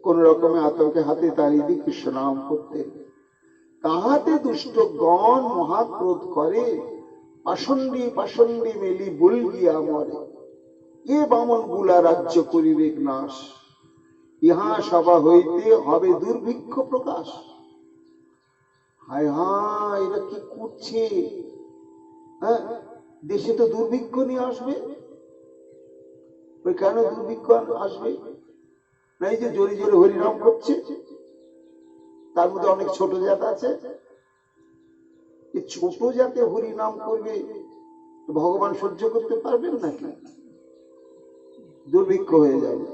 কোন রকমে আতঙ্কে হাতে তাড়িয়ে দিয়ে কৃষ্ণ নাম করতেন। তাহাতে দুষ্ট গণ মহাক্রোধ করে, পাষণ্ডী পাষণ্ডী মেলি বুলগিয়া মরে। এ বামন গুলা রাজ্য করিবে নাশ, ইহা সভা হইতে হবে দুর্ভিক্ষ প্রকাশ। হায় হায়, এরা কি করছে? হ্যাঁ, দেশে তো দুর্ভিক্ষ নিয়ে আসবে। ওই কেন দুর্ভিক্ষ আসবে? নাই যে জোরে জোরে হরিনাম করছে, তার মধ্যে অনেক ছোট জাত আছে। এই ছোট জাতে হরিনাম করবে, ভগবান সহ্য করতে পারবেন নাকি? দুর্ভিক্ষ হয়ে যাবে।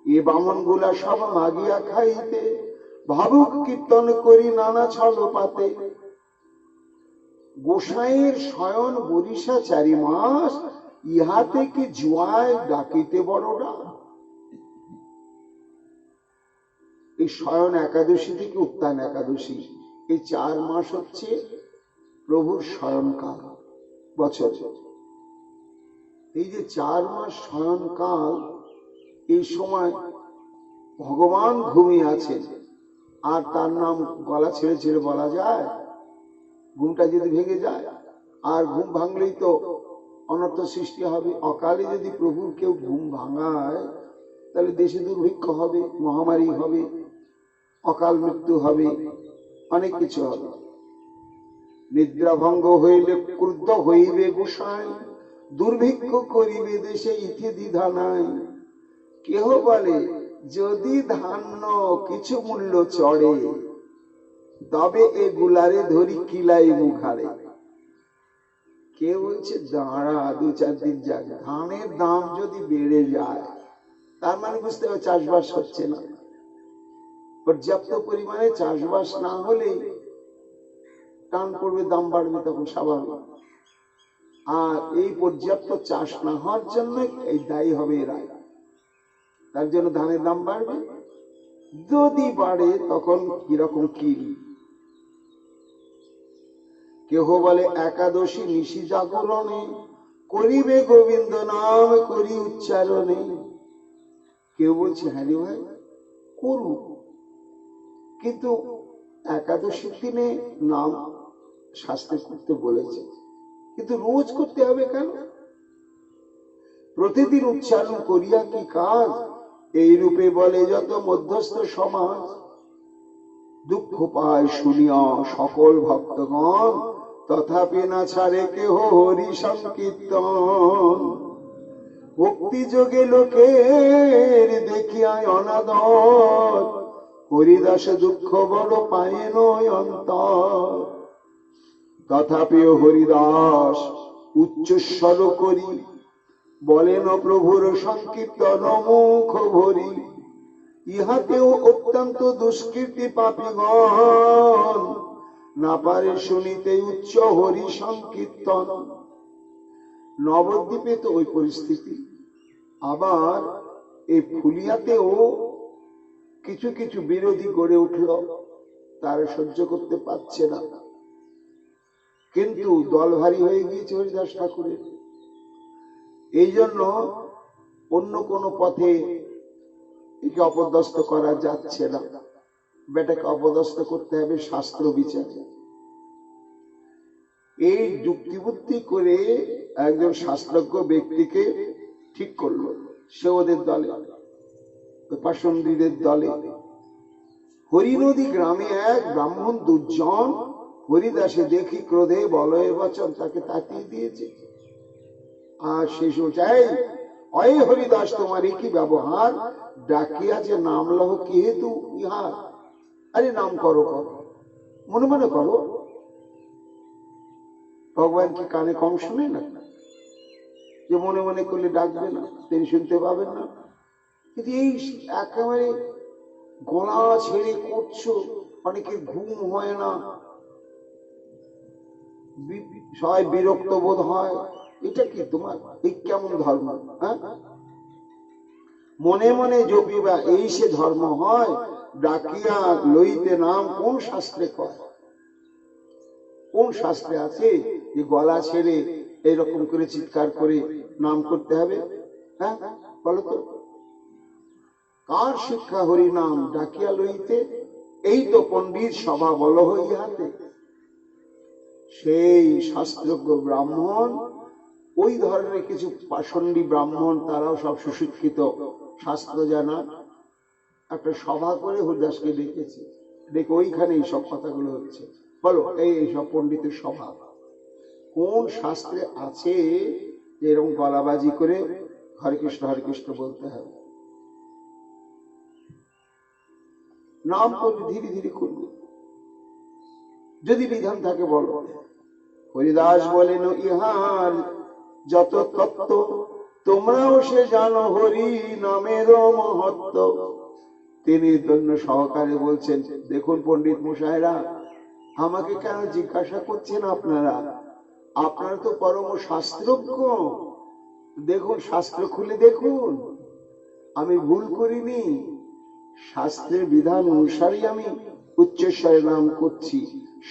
এ বামন গুলা সব মাগিয়া খাইতে, ভাবুক কীর্তন করি নানা ছল পাতে। গোসাইয়ের শয়ন বরিশা 4 মাস, ইহাতে কি জুয়ায় ডাকিতে বড়রা। এই শয়ন একাদশী থেকে উত্থান একাদশী, এই 4 মাস হচ্ছে প্রভুর শয়নকাল বছর। এই যে 4 মাস শয়নকাল, এই সময় ভগবান ঘুমিয়ে আছেন। আর তার নাম গলা ছেড়ে ছেড়ে বলা যায়? ঘুমটা যদি ভেঙে যায়, আর ঘুম ভাঙলেই তো অনর্থ সৃষ্টি হবে। অকালে যদি প্রভুর কেউ ঘুম ভাঙায়, তাহলে দেশে দুর্ভিক্ষ হবে, মহামারী হবে, অকাল মৃত্যু হবে, অনেক কিছু হবে। নিদ্রা ভঙ্গ হইলে ক্রুদ্ধ হইবে গোসাই, দুর্ভিক্ষ করিবে দেশে ইথি দ্বিধা নাই। কেহ বলে যদি ধান্য কিছু মূল্য চড়ে, তবে এগুলারে ধরি কিলাই মুখারে। কে বলছে দাঁড়া 2-4 দিন যাক, ধানের দাম যদি বেড়ে যায়, তার মানে বুঝতে হবে চাষবাস হচ্ছে না। পর্যাপ্ত পরিমাণে চাষবাস না হলে টান পড়বে, দাম বাড়বে, তখন স্বাভাবিক। আর এই পর্যাপ্ত চাষ না হওয়ার জন্য এই দায়ী হবে এরা। তার জন্য ধানের দাম বাড়বে। যদি বাড়ে তখন কিরকম কি? কেহ বলে একাদশী নিশি জাগরণে, করিবে গোবিন্দ নাম করি উচ্চারণে। কেউ বলছে হ্যাঁ রে ভাই করু, কিন্তু একাদশীর দিনে নাম শাস্ত্রে করতে বলেছে, কিন্তু রোজ করতে হবে কেন? প্রতিদিন উচ্চারণ করিয়া কি কাজ? এই রূপে বলে যত মধ্যস্থ সমাজ। দুঃখ পায় শুনিয়া সকল ভক্তগণ, তথাপি না ছাড়ে কেহ হরি সংকীর্তন। ভক্তি যোগে লোকের দেখিয়ায় অনাদর, হরিদাস দুঃখ বড় পায়েন অন্তর। তথাপিও হরিদাস উচ্চস্বর করি, বলেন প্রভুর সংকীর্তন মুখ ভরি। ইহাতেও অত্যন্ত দুষ্কৃতি পাপীগণ, না পারে শুনিতে উচ্চ হরি সংকীর্তন। নবদ্বীপে তো ওই পরিস্থিতি। আবার এই ফুলিয়াতেও কিছু কিছু বিরোধী গড়ে উঠল, তারা সহ্য করতে পারছে না। কিন্তু দল ভারী হয়ে গিয়েছে হরিদাস ঠাকুরের। এই জন্য অন্য কোনো পথে একে অপদস্থ করা যাচ্ছে না। বেটাকে অপদস্থ করতে হবে শাস্ত্র বিচারে। এই যুক্তিবুদ্ধি করে একজন শাস্ত্রজ্ঞ ব্যক্তিকে ঠিক করলো, সে ওদের দলে, পাষণ্ডীদের দলে। হরিনদী গ্রামে এক ব্রাহ্মণ দুর্জন হরিদাসে দেখি ক্রোধে বলয়ে বচন তাকে তাতিয়ে দিয়েছে। আর শেষ চাই অয় হরিদাস তোমার কি ব্যবহার, ডাকিয়া যে নাম লহ কি হেতু ইহার। আরে নাম করো করো, মনে মনে করো। ভগবান কি কানে কম শুনে না? যে মনে মনে করলে ডাকবে না, তিনি শুনতে পাবেন না? কিন্তু এই একেবারে গলা ছেড়ে করছো, অনেকের ঘুম হয় না, সবাই বিরক্ত বোধ হয়। এটা কি তোমার এই কেমন ধর্ম? হ্যাঁ, মনে মনে জপিবা এই সে ধর্ম হয়, ডাকিয়া লইতে নাম কোন শাস্ত্রে কয়? কোন শাস্ত্রে আছে যে গলা ছেড়ে এরকম করে চিৎকার করে নাম করতে হবে? হ্যাঁ বলো তো, কার শিক্ষা হরি নাম ডাকিয়া লইতে? এই তো পণ্ডিত সভা বল ইহাতে। সেই শাস্ত্রজ্ঞ ব্রাহ্মণ, ওই ধরনের কিছু পাষণ্ডী ব্রাহ্মণ, তারাও সব সুশিক্ষিত, শাস্ত্র জানা, একটা সভা করে হরিদাসকে ডেকেছে। ডেকে ওইখানে এই সব কথাগুলো হচ্ছে। বলো এই সব পণ্ডিতের সভা কোন শাস্ত্রে আছে যে এরকম গলাবাজি করে হরে কৃষ্ণ বলতে হবে? নাম করবে, ধীরে ধীরে করবে, যদি বিধান থাকে বলো। হরিদাস বলেন ইহার যত তত্ত্ব, তোমরাও সে জানো হরি নামের মহত্ব। তিনি ধন্য সহকারে বলছেন, দেখুন পণ্ডিত মশাইরা, আমাকে কেন জিজ্ঞাসা করছেন আপনারা? আপনারা তো পরম শাস্ত্রজ্ঞ, দেখুন শাস্ত্র খুলে দেখুন, আমি ভুল করিনি। শাস্ত্রের বিধান অনুসারে আমি উচ্চস্বরে নাম করছি।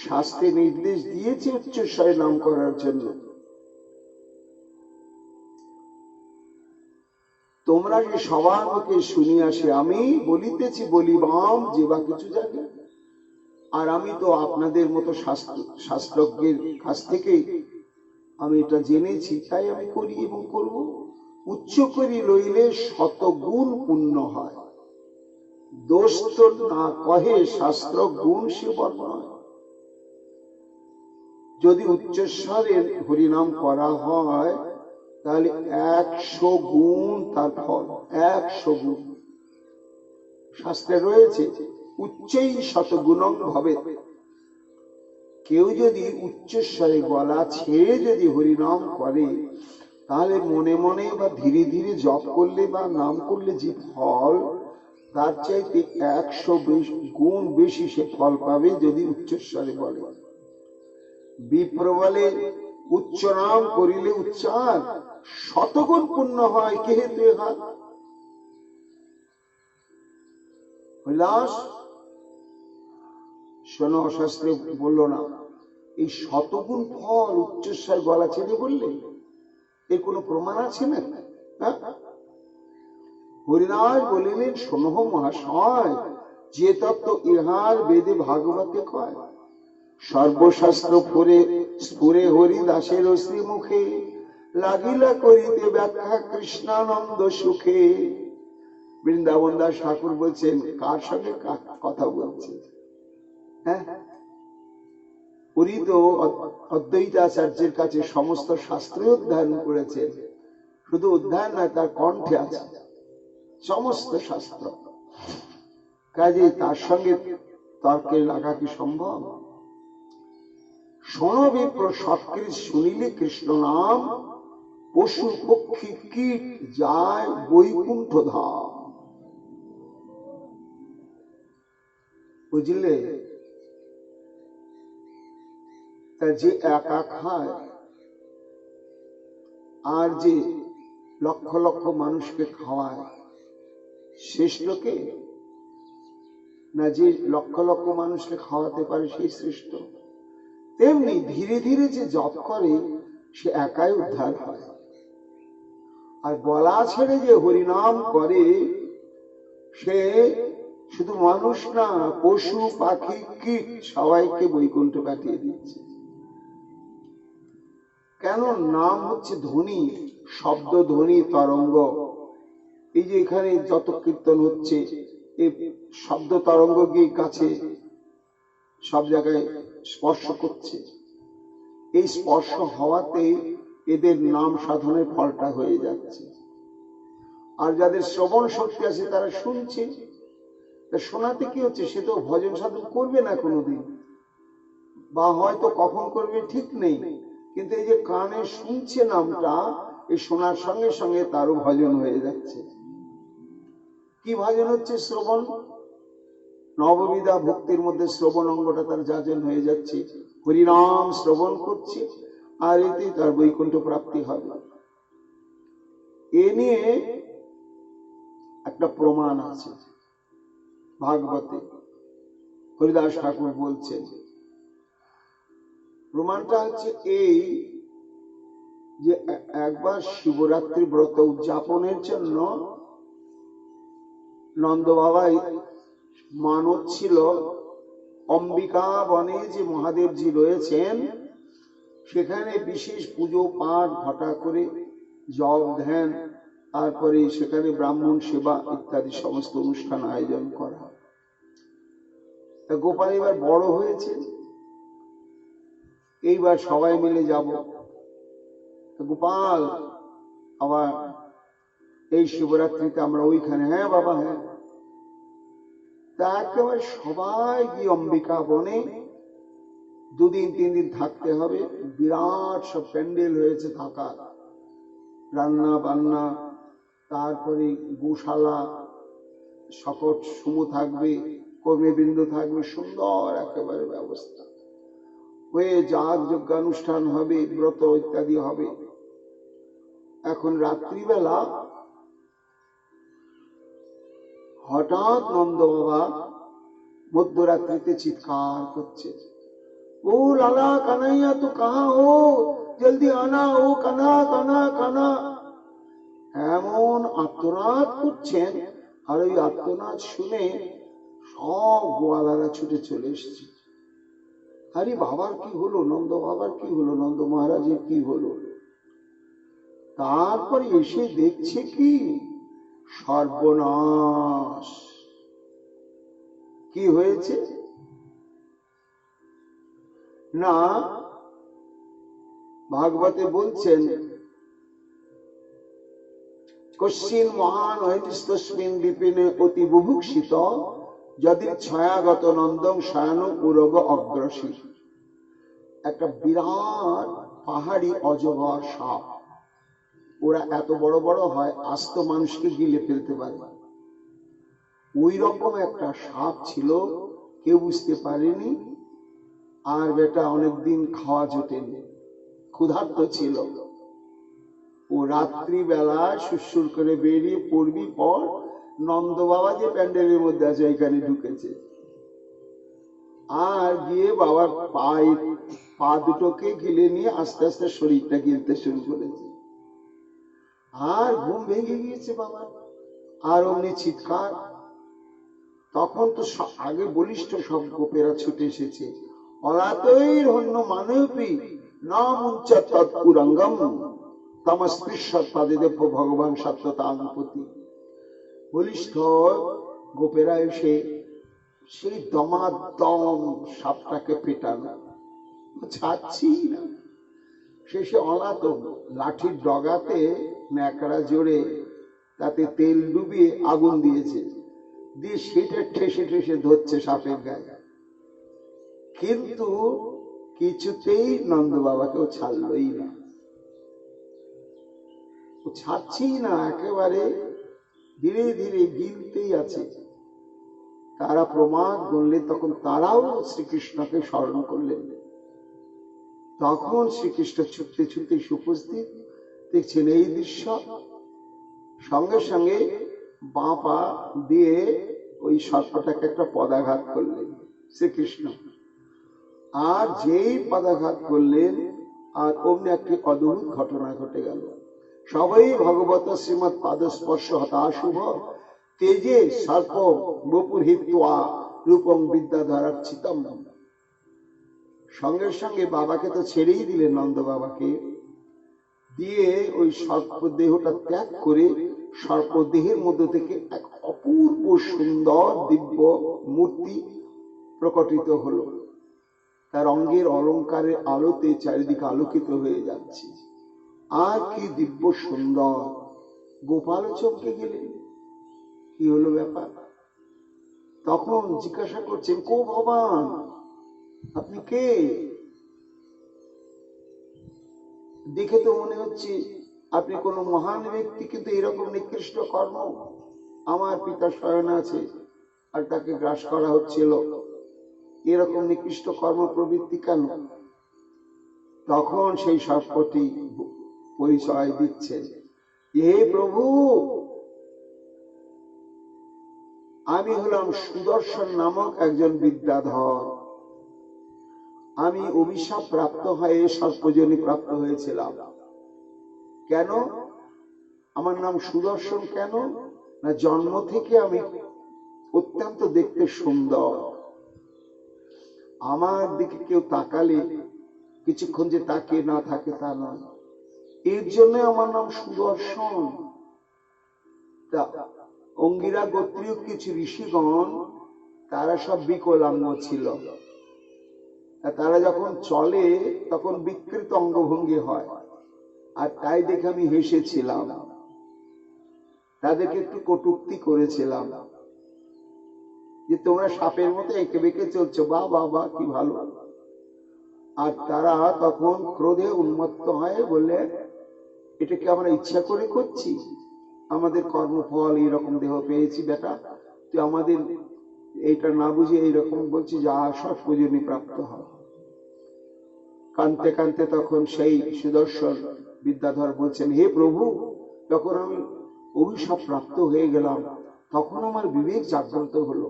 শাস্ত্রে নির্দেশ দিয়েছে উচ্চস্বরে নাম করার জন্য। তোমরা যে সবার মুখে শুনিয়াছে, আমি বলিতেছি বলিবাম যে বা কিছু জানি। আর আমি তো আপনাদের মতো শাস্ত্রজ্ঞের কাছ থেকে আমি এটা জেনেছি, তাই আমি করি এবং করব। উচ্চ করি লইলে শতগুণ পুণ্য হয়, দোষ তো না কহে শাস্ত্র গুণ সে বর্ণয়। যদি উচ্চস্বরে হরিনাম করা হয় তাহলে 100 গুণ তার ফল, 100 গুণ। শাস্ত্রে রয়েছে উচ্চই শতগুণং ভবে। কেউ যদি উচ্চস্বরে গলা ছেড়ে যদি হরিনাম করে, তাহলে মনে মনে বা ধীরে ধীরে জপ করলে বা নাম করলে যে ফল, তার চাইতে 100 গুণ বেশি সে ফল পাবে যদি উচ্চস্বরে বলে। বিপ্র বলে উচ্চ নাম করিলে উচ্চার শতগুণ পুণ্য হয়, কে হেতু হাত। কৈলাস শোনো, শাস্ত্রে বললো না এই শতগুণ ফল উচ্চস্বর গলা ছেড়ে বললে? এর কোন প্রমাণ আছে না? হরিদাস বলিলেন, শোনো মহাশয়, যে তত্ত্ব ইহার বেদে ভাগবতে কয়, সর্বশাস্ত্র স্ফুরে হরিদাসের শ্রীমুখে, লাগিলা করিতে ব্যাখ্যা কৃষ্ণানন্দ সুখে। বৃন্দাবন দাস ঠাকুর বলছেন, কার সঙ্গে কথা বলছে? হ্যাঁ, উনি তো অদ্বৈতাচার্যের কাছে সমস্ত শাস্ত্র অধ্যয়ন করেছেন। শুধু অধ্যয়ন নয়, তার কণ্ঠে আছে সমস্ত শাস্ত্র। কাজে তার সঙ্গে তর্কে লাগা কি সম্ভব? শোনো বিপ্র, সৎকৃত শুনিলে কৃষ্ণ নাম, পশু পক্ষী কীট যায় বৈকুণ্ঠ ধাম। বুঝলে? তা যে একা খায় আর যে লক্ষ লক্ষ মানুষকে খাওয়ায়, শ্রেষ্ঠকে না যে লক্ষ লক্ষ মানুষকে খাওয়াতে পারে সেই শ্রেষ্ঠ? তেমনি ধীরে ধীরে যে জপ করে সে একাই উদ্ধার হয়। আর গলা ছেড়ে যে হরিনাম করে সে শুধু মানুষ না, পশু পাখি কীট সবাইকে বৈকুণ্ঠ পাঠিয়ে দিচ্ছে। কেন? নাম হচ্ছে ধ্বনি, শব্দ ধ্বনি তরঙ্গ। এই যে এখানে যত কীর্তন হচ্ছে, এই শব্দ তরঙ্গ গিয়ে কাছে সব জায়গায় স্পর্শ করছে। এই স্পর্শ হওয়াতে এদের নাম সাধনের ফলটা হয়ে যাচ্ছে। আর যাদের শ্রবণ শক্তি আছে তারা শুনছে, শোনাতে কি হচ্ছে, সে তো ভজন সাধন করবে না কোনোদিন, বা হয়তো কখন করবে ঠিক নেই, কিন্তু এই যে কানে শুনছে নামটা, এই শোনার সঙ্গে সঙ্গে তারও ভজন হয়ে যাচ্ছে। কি ভজন হচ্ছে? শ্রবণ। নববিধা ভক্তির মধ্যে শ্রবণ অঙ্গটা তার যাজন হয়ে যাচ্ছে, হরিনাম শ্রবণ করছে, আর এতে তার বৈকুণ্ঠ প্রাপ্তি হবে। এ নিয়ে একটা প্রমাণ আছে ভাগবতে, হরিদাস ঠাকুর বলছেন। প্রমাণটা হচ্ছে এই যে একবার শিবরাত্রি ব্রত উদযাপনের জন্য নন্দ বাবাই মানত ছিল অম্বিকা বনে যে মহাদেবজি রয়েছেন সেখানে বিশেষ পুজো পাঠ ঘটা করে জপ ধ্যান, তারপরে সেখানে ব্রাহ্মণ সেবা ইত্যাদি সমস্ত অনুষ্ঠান আয়োজন করা। গোপাল এবার বড় হয়েছে, এইবার সবাই মিলে যাব। গোপাল আবার এই শিবরাত্রিতে আমরা ওইখানে, হ্যাঁ বাবা হ্যাঁ। তা একেবারে সবাই গিয়ে অম্বিকা বনে 2 দিন 3 দিন থাকতে হবে। বিরাট সব প্যান্ডেল হয়েছে থাকার, রান্না বান্না, তারপরে গোশালা, সকট সুমো থাকবে, কর্মীবৃন্দ থাকবে, সুন্দর একেবারে ব্যবস্থা হয়ে যাগ যজ্ঞানুষ্ঠান হবে, ব্রত ইত্যাদি হবে। এখন রাত্রিবেলা হঠাৎ নন্দ বাবা মধ্যরাত্রিতে চিৎকার করছে, ও লালা কানাইয়া তো কাহা হো, জলদি আনা, ও কানা কানা কানা। এমন আর্তনাদ করছেন, আর ওই আর্তনাদ শুনে সব গোয়ালারা ছুটে চলে এসেছে। আরে বাবার কি হলো, নন্দ বাবার কি হলো, নন্দ মহারাজের কি হলো? তারপরে এসে দেখছে কি সর্বনাশ। কি হয়েছে না, ভাগবতে বলছেন, কশ্চিন মহান হরিস্তস্মিন বিপিনে অতি বুভুক্ষিত যদি ছায়াগত নন্দং শয়ন উরগ অগ্রসী। একটা বিরাট পাহাড়ি অজগর সাপ, ওরা এত বড় বড় হয় আস্ত মানুষকে গিলে ফেলতে পারে। ওই রকম একটা সাপ ছিল, কেউ বুঝতে পারেনি। আর বেটা অনেকদিন খাওয়া জোটেনি, ক্ষুধার্ত ছিল। ও রাত্রিবেলা সুরসুর করে বেরিয়ে পড়বি পর নন্দ বাবা যে প্যান্ডেলের মধ্যে আছে ওইখানে ঢুকেছে, আর গিয়ে বাবার পা দুটোকে গিলে নিয়ে আস্তে আস্তে শরীরটা গিলতে শুরু করেছে। আর ঘুম ভেঙে গিয়েছে বাবা, আর অমনি চিৎকার। তখন তো আগে বলিষ্ঠ সব গোপেরা ছুটে এসেছে। অলাতৈর হন্য মানবী নাম উঞ্চত তৎপুরঙ্গম তমস্পৃশ্যৎ পাদেদেব ভগবান সত্যতাঙ্গপতি। বলিষ্ঠ গোপেরা এসে সেই দমাদম সাপটাকে পেটানো, ছাড়ছি না। শেষে অলাতম লাঠির ডগাতে ন্যাকড়া জোরে তাতে তেল ডুবিয়ে আগুন দিয়েছে, দিয়ে সেটা ঠেসে ঠেসে ধরছে সাপের গায়ে। কিন্তু কিছুতেই নন্দ বাবাকেও ছাড়লই না, ছাড়ছেই না, একেবারে ধীরে ধীরে গিলতেই আছে। তারা প্রমাদ গুনলেন, তখন তারাও শ্রীকৃষ্ণকে স্মরণ করলেন। তখন শ্রীকৃষ্ণ ছুটতে ছুটতে উপস্থিত, দেখছেন এই দৃশ্য। সঙ্গে সঙ্গে বাঁ পা দিয়ে ওই সর্পটাকে একটা পদাঘাত করলেন শ্রীকৃষ্ণ। আর যেই পদাঘাত করলেন, আর অমনি একটি অদ্ভুত ঘটনা ঘটে গেল। সবাই ভগবত শ্রীমৎ পাদস্পর্শ হতাশুভ তেজে সর্প বপুরহিত্বা রূপং বিদ্যাধরার্চিতম। সঙ্গে সঙ্গে বাবাকে তো ছেড়েই দিলেন, নন্দ বাবাকে দিয়ে ওই সর্প দেহটা ত্যাগ করে সর্প দেহের মধ্যে থেকে এক অপূর্ব সুন্দর দিব্য মূর্তি প্রকটিত হলো। তার অঙ্গের অলঙ্কারের আলোতে চারিদিকে আলোকিত হয়ে যাচ্ছে। আর কি দিব্য সুন্দর! গোপাল চমকে গেলেন, কি হলো ব্যাপার? তখন জিজ্ঞাসা করছেন, কো ভগবান, আপনি কে? দেখে তো মনে হচ্ছে আপনি কোন মহান ব্যক্তি, কিন্তু এরকম নিকৃষ্ট কর্ম, আমার পিতা শয়ন আছে আর তাকে গ্রাস করা হচ্ছিল, এরকম নিকৃষ্ট কর্ম প্রবৃত্তি কেন? তখন সেই সর্পটি পরিচয় দিচ্ছে, হে প্রভু, আমি হলাম সুদর্শন নামক একজন বিদ্যাধর। আমি অভিশাপ প্রাপ্ত হয়ে সর্পজনী প্রাপ্ত হয়েছিলাম। কেন আমার নাম সুদর্শন? কেন না, জন্ম থেকে আমি অত্যন্ত দেখতে সুন্দর। আমার দিকে কেউ তাকালে কিছুক্ষণ যে তাকিয়ে না থাকে তা নয়, এর জন্য আমার নাম সুদর্শন। অঙ্গিরা গোত্রীয় কিছু ঋষিগণ, তারা সব বিকলাঙ্গ ছিল। তারা যখন চলে তখন বিকৃত অঙ্গভঙ্গি হয়, আর তাই দেখে আমি হেসেছিলাম, তাদেরকে একটু কটূক্তি করেছিলাম যে তোমরা সাপের মতো এঁকে বেঁকে চলছো, বা বাবা কি ভালো। আর তারা তখন ক্রোধে উন্মত্ত হয়ে বললে, এটাকে আমরা ইচ্ছা করে করছি, আমাদের কর্মফল এইরকম দেহ পেয়েছি বেটা, তুই আমাদের এইটা না বুঝে এইরকম বলছি, যা সর্পজনী প্রাপ্ত হয়। কানতে কানতে তখন সেই সুদর্শন বিদ্যাধর বলছেন, হে প্রভু, যখন আমি অভিশাপ প্রাপ্ত হয়ে গেলাম, তখন আমার বিবেক জাগ্রত হলো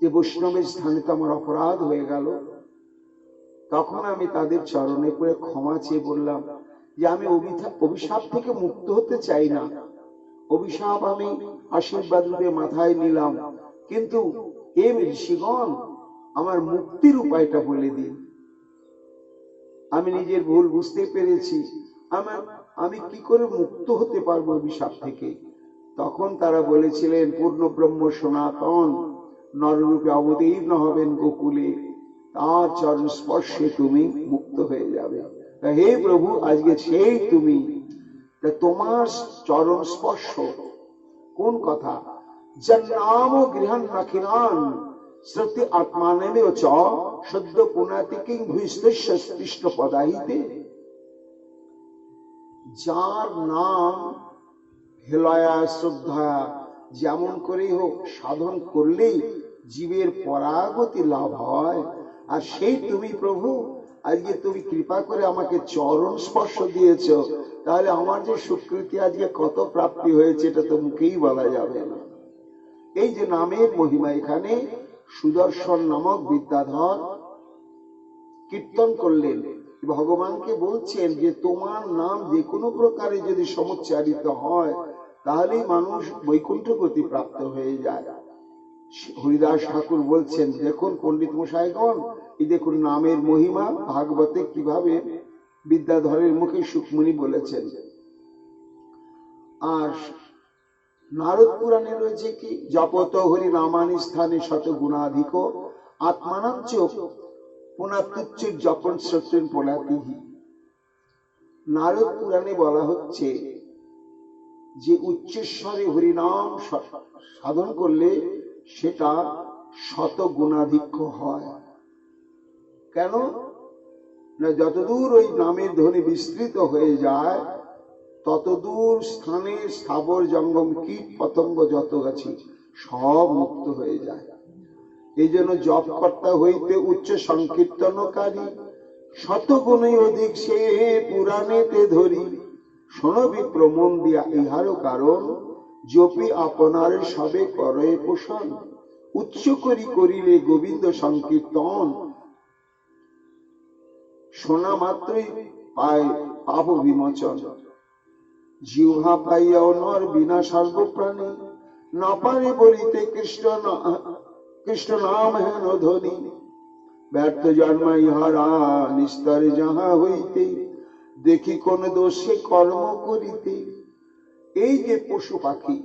যে বৈষ্ণবের স্থানে তো আমার অপরাধ হয়ে গেল। তখন আমি তাদের চরণে পড়ে ক্ষমা চেয়ে বললাম যে আমি অভিশাপ থেকে মুক্ত হতে চাই না। অভিশাপ আমি আশীর্বাদ রূপে মাথায় নিলাম, কিন্তু হে ঋষিগণ, আমার মুক্তির উপায়টা বলে দিন। আমি নিজের ভুল বুঝতে পেরেছি, আমি কি করে মুক্ত হতে পারবো অভিশাপ থেকে? তখন তারা বলেছিলেন, পূর্ণ ব্রহ্ম সনাতন নররূপে অবতীর্ণ হবেন গোকুলে, তার চরণ স্পর্শে তুমি মুক্ত হয়ে যাবে। হে প্রভু, আজকে সেই তুমি, তোমার চরণ স্পর্শ। কোন কথা? জন্নাম গৃহণ নখিনান শ্রুতি আত্মানমেব চ সদ্য পুনাতি কিং ভূস্তস্য কৃষ্ণ পদাহিতে। যার নাম হেলয়া শ্রদ্ধা যেমন করেই হোক সাধন করলেই জীবের পরাগতি লাভ হয়, আর সেই তুমি প্রভু, আজকে তুমি কৃপা করে আমাকে চরণ স্পর্শ দিয়েছ, তাহলে আমার যে সুকৃতি আজকে কত প্রাপ্তি হয়েছে এটা তো মুখেই বলা যাবে না। এই যে নামের মহিমা, এখানে সুদর্শন নামক বিদ্যাধর কীর্তন করলেন, ভগবানকে বলছেন যে তোমার নাম যে কোনো প্রকারে যদি সমুচ্চারিত হয় তাহলেই মানুষ বৈকুণ্ঠ গতি প্রাপ্ত হয়ে যায়। হরিদাস ঠাকুর বলছেন, দেখুন পণ্ডিত মশাইগণ, এই দেখুন নামের মহিমা ভাগবতে কিভাবে বিদ্যাধরের মুখে সুকমুনি বলেছেন। আর নারদ পুরাণে রয়েছে কি, জপত হরি নামানি স্থানে শত গুণাধিক আত্মানাম চোখ পুনাতুচ্ছের জপন সত্যেন পোনাতিহি। নারদ পুরাণে বলা হচ্ছে যে উচ্চস্বরে হরিনাম সাধন করলে সেটা শত গুণাধিক্য হয়। কেন না, যতদূর ওই নামের ধ্বনি বিস্তৃত হয়ে যায় ততদূর স্থানে স্থাবর জঙ্গম কীট পতঙ্গ যত আছে সব মুক্ত হয়ে যায়। এই জন্য জপকর্তা হইতে উচ্চ সংকীর্তনকারী শত গুণে অধিক সে পুরাণেতে ধরি। শোনবি প্রমন দিয়া ইহারও কারণ, জপি আপনার সবে করে পোষণ। উচ্চ করি করিলে গোবিন্দ সংকীর্তন, শোনা মাত্রই পায় পাপ বিমোচন। জিহ্বা পাইয়াও নর বিনা সর্বপ্রাণী, না পারে বলিতে কৃষ্ণ নাম হেন ধ্বনি। ব্যর্থ জন্মা ইহারা নিস্তরে যাহা হইতে, দেখি কোন দোষে কর্ম করিতে। এই যে পশু পাখি,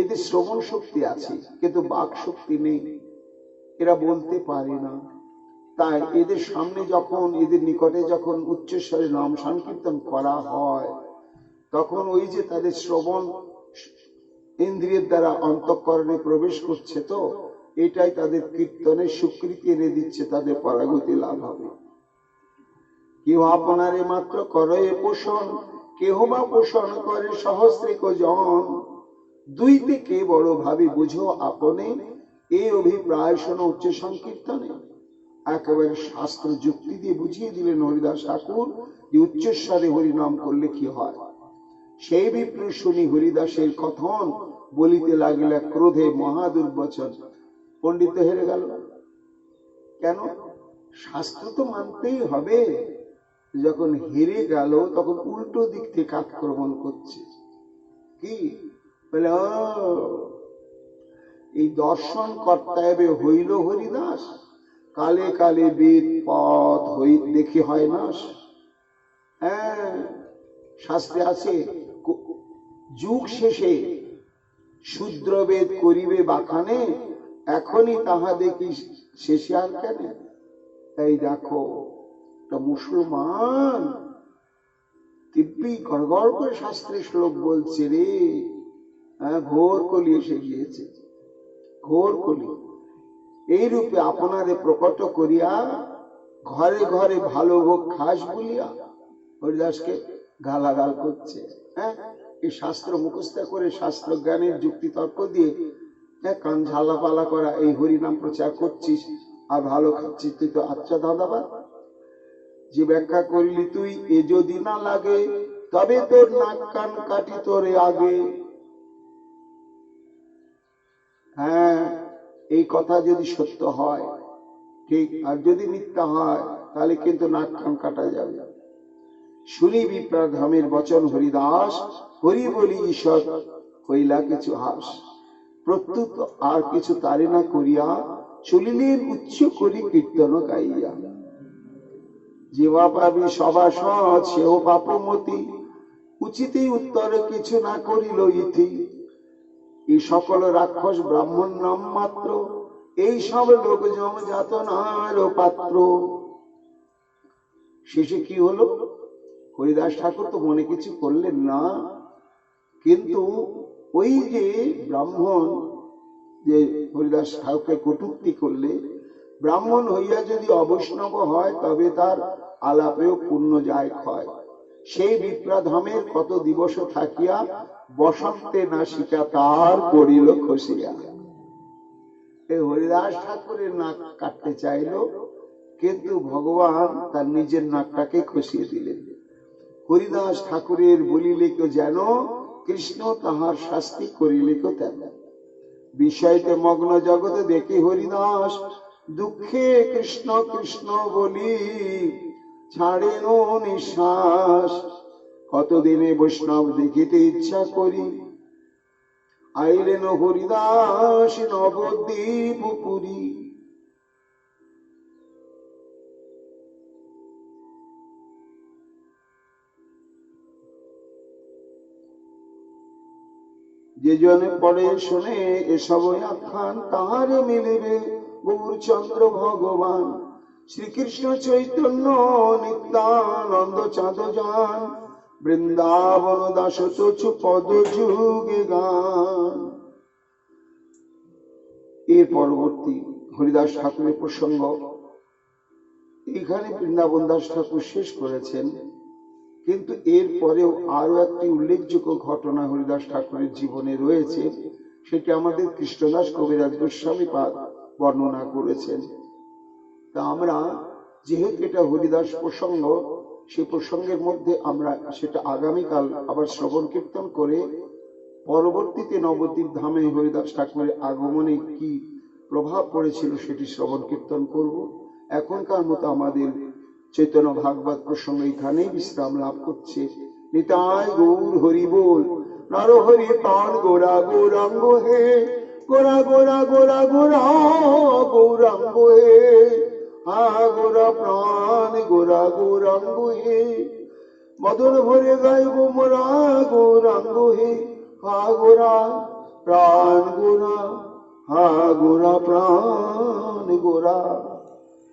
এদের শ্রবণ শক্তি আছে কিন্তু বাক শক্তি নেই, এরা বলতে পারে না। তাই এদের সামনে যখন, এদের নিকটে যখন উচ্চস্বরে নাম সংকীর্তন করা হয়, তখন ওই যে তাদের শ্রবণ ইন্দ্রিয়ের দ্বারা অন্তঃকরণে প্রবেশ করছে, তো এটাই তাদের কীর্তনের স্বীকৃতি এনে দিচ্ছে, তাদের পরাগতি লাভ হবে। কেউ আপনারে মাত্র করে পোষণ, কেহ বা পোষণ করে সহস্রিক জন, দুই থেকে বড় ভাবে বুঝো আপনে, এই অভিপ্রায় শোনো উচ্চ সংকীর্তনে। একেবারে শাস্ত্র যুক্তি দিয়ে বুঝিয়ে দিলেন হরিদাস ঠাকুর যে উচ্চস্বরে হরিনাম করলে কি হয়। সেই বিপ্র শুনি হরিদাসের কথন, বলিতে লাগিলা ক্রোধে মহাদুর্বচন। পণ্ডিত হেরে গেল। কেন? শাস্ত্র তো মানতেই হবে। যখন হেরে গেল তখন উল্টো দিক থেকে আক্রমণ করছে। কি বলে? এই দর্শন কর্তাবে হইল হরিদাস, কালে কালে বেদ পথ হই দেখি হয় না। হ্যাঁ, শাস্ত্রে আছে যুগ শেষে শূদ্রবেদ করিবে বাখানে, এখনই তাহা দেখি শেষে আর কেন। এই দেখো, মুসলমান দিব্যি গড়গড় করে শাস্ত্রে শ্লোক বলছে রে। ঘোর কলি এসে গিয়েছে, ঘোর কলি। এই রূপে আপনারে প্রকট করিয়া ঘরে ঘরে ভালো ভোগ খাস বলিয়া হরিদাসকে গালাগাল করছে। হ্যাঁ, এই শাস্ত্র মুখস্থ করে শাস্ত্র জ্ঞানের যুক্তি তর্ক দিয়ে কান ঝালাপালা করা, এই হরিনাম প্রচার করছিস আর ভালো খাচ্ছিস তুই, তো আচ্ছা দাদাবাদ। যে ব্যাখ্যা করিলি তুই, এ যদি না লাগে তবে তোর নাক কান কাটি তোরে আগে। হ্যাঁ, এই কথা যদি সত্য হয় ঠিক, আর যদি মিথ্যা হয় তাহলে কিন্তু নাক কান কাটা যাবে। শুনি বিপ্রা ধামের বচন হরিদাস, হরি বলি ঈশ্বর হইলা কিছু হাস। প্রত্যুত আর কিছু তারে না করিয়া চলিলেন উচ্চ করি কীর্তন গাইয়া। যেবা পাবি সভাসদ সেও পাপমতি, উচিতই উত্তর কিছু না করিল ইতি। এই সকল রাক্ষস ব্রাহ্মণ নাম মাত্র, এই সব লোক জম যাতনার পাত্র। শেষে কি হলো? হরিদাস ঠাকুর তো মনে কিছু করলেন না, কিন্তু ওই যে ব্রাহ্মণ যে হরিদাস ঠাকুরকে কটূক্তি করলে, ব্রাহ্মণ হইয়া যদি অবৈষ্ণব হয় তবে তার আলাপেও পুণ্য যায় ক্ষয়। সেই বিপ্রাধামের কত দিবস থাকিয়া বসন্তে নাসিকা তার করিল খসিয়া। এই হরিদাস ঠাকুরের নাক কাটতে চাইল, কিন্তু ভগবান তার নিজের নাকটাকে খসিয়ে দিলেন। হরিদাস ঠাকুরের বলিলে কেউ যেন, কৃষ্ণ তাহার শাস্তি করিলে কেউ তেন। বিষয়তে মগ্ন জগতে দেখি হরিদাস, দুঃখে কৃষ্ণ কৃষ্ণ বলি ছাড়েন নিঃশ্বাস। কতদিনে বৈষ্ণব দেখিতে ইচ্ছা করি, আইলেন হরিদাস নবদ্বীপ পুরী। যে জনে পড়ে শুনে এসব আখ্যান, তাহারে মিলিবে গৌরচন্দ্র ভগবান। শ্রীকৃষ্ণ চৈতন্য নিত্যানন্দ চাঁদ যান, বৃন্দাবন দাস চচু পদ যুগে গান। এর পরবর্তী হরিদাস ঠাকুরের প্রসঙ্গ এখানে বৃন্দাবন দাস ঠাকুর শেষ করেছেন, কিন্তু এর পরেও আরো একটি উল্লেখযোগ্য ঘটনা হরিদাস ঠাকুরের জীবনে রয়েছে। সেটি আমাদের কৃষ্ণদাস কবিরাজ গোস্বামী পাদ বর্ণনা করেছেন। তা আমরা যেহেতু এটা হরিদাস প্রসঙ্গ, সেই প্রসঙ্গের মধ্যে আমরা সেটা আগামীকাল আবার শ্রবণ কীর্তন করে পরবর্তীতে নবদ্বীপ ধামে হরিদাস ঠাকুরের আগমনে কি প্রভাব পড়েছিল সেটি শ্রবণ কীর্তন করব। এখনকার মতো আমাদের চৈতন্য ভাগবত প্রসঙ্গ এখানেই বিশ্রাম লাভ করছে। নিতাই গৌর হরি বল। নর হরি প্রাণ গোরা গৌরাঙ্গ হে, গোরা গোরা গোরা গোরা গৌরাঙ্গ হে। হা গোরা প্রাণ গোরা গৌরাঙ্গ হে, মদন ভরে গাইব মোরা গৌরাঙ্গ হে। হা গোরা প্রাণ গোরা, হা গোরা প্রাণ গোরা।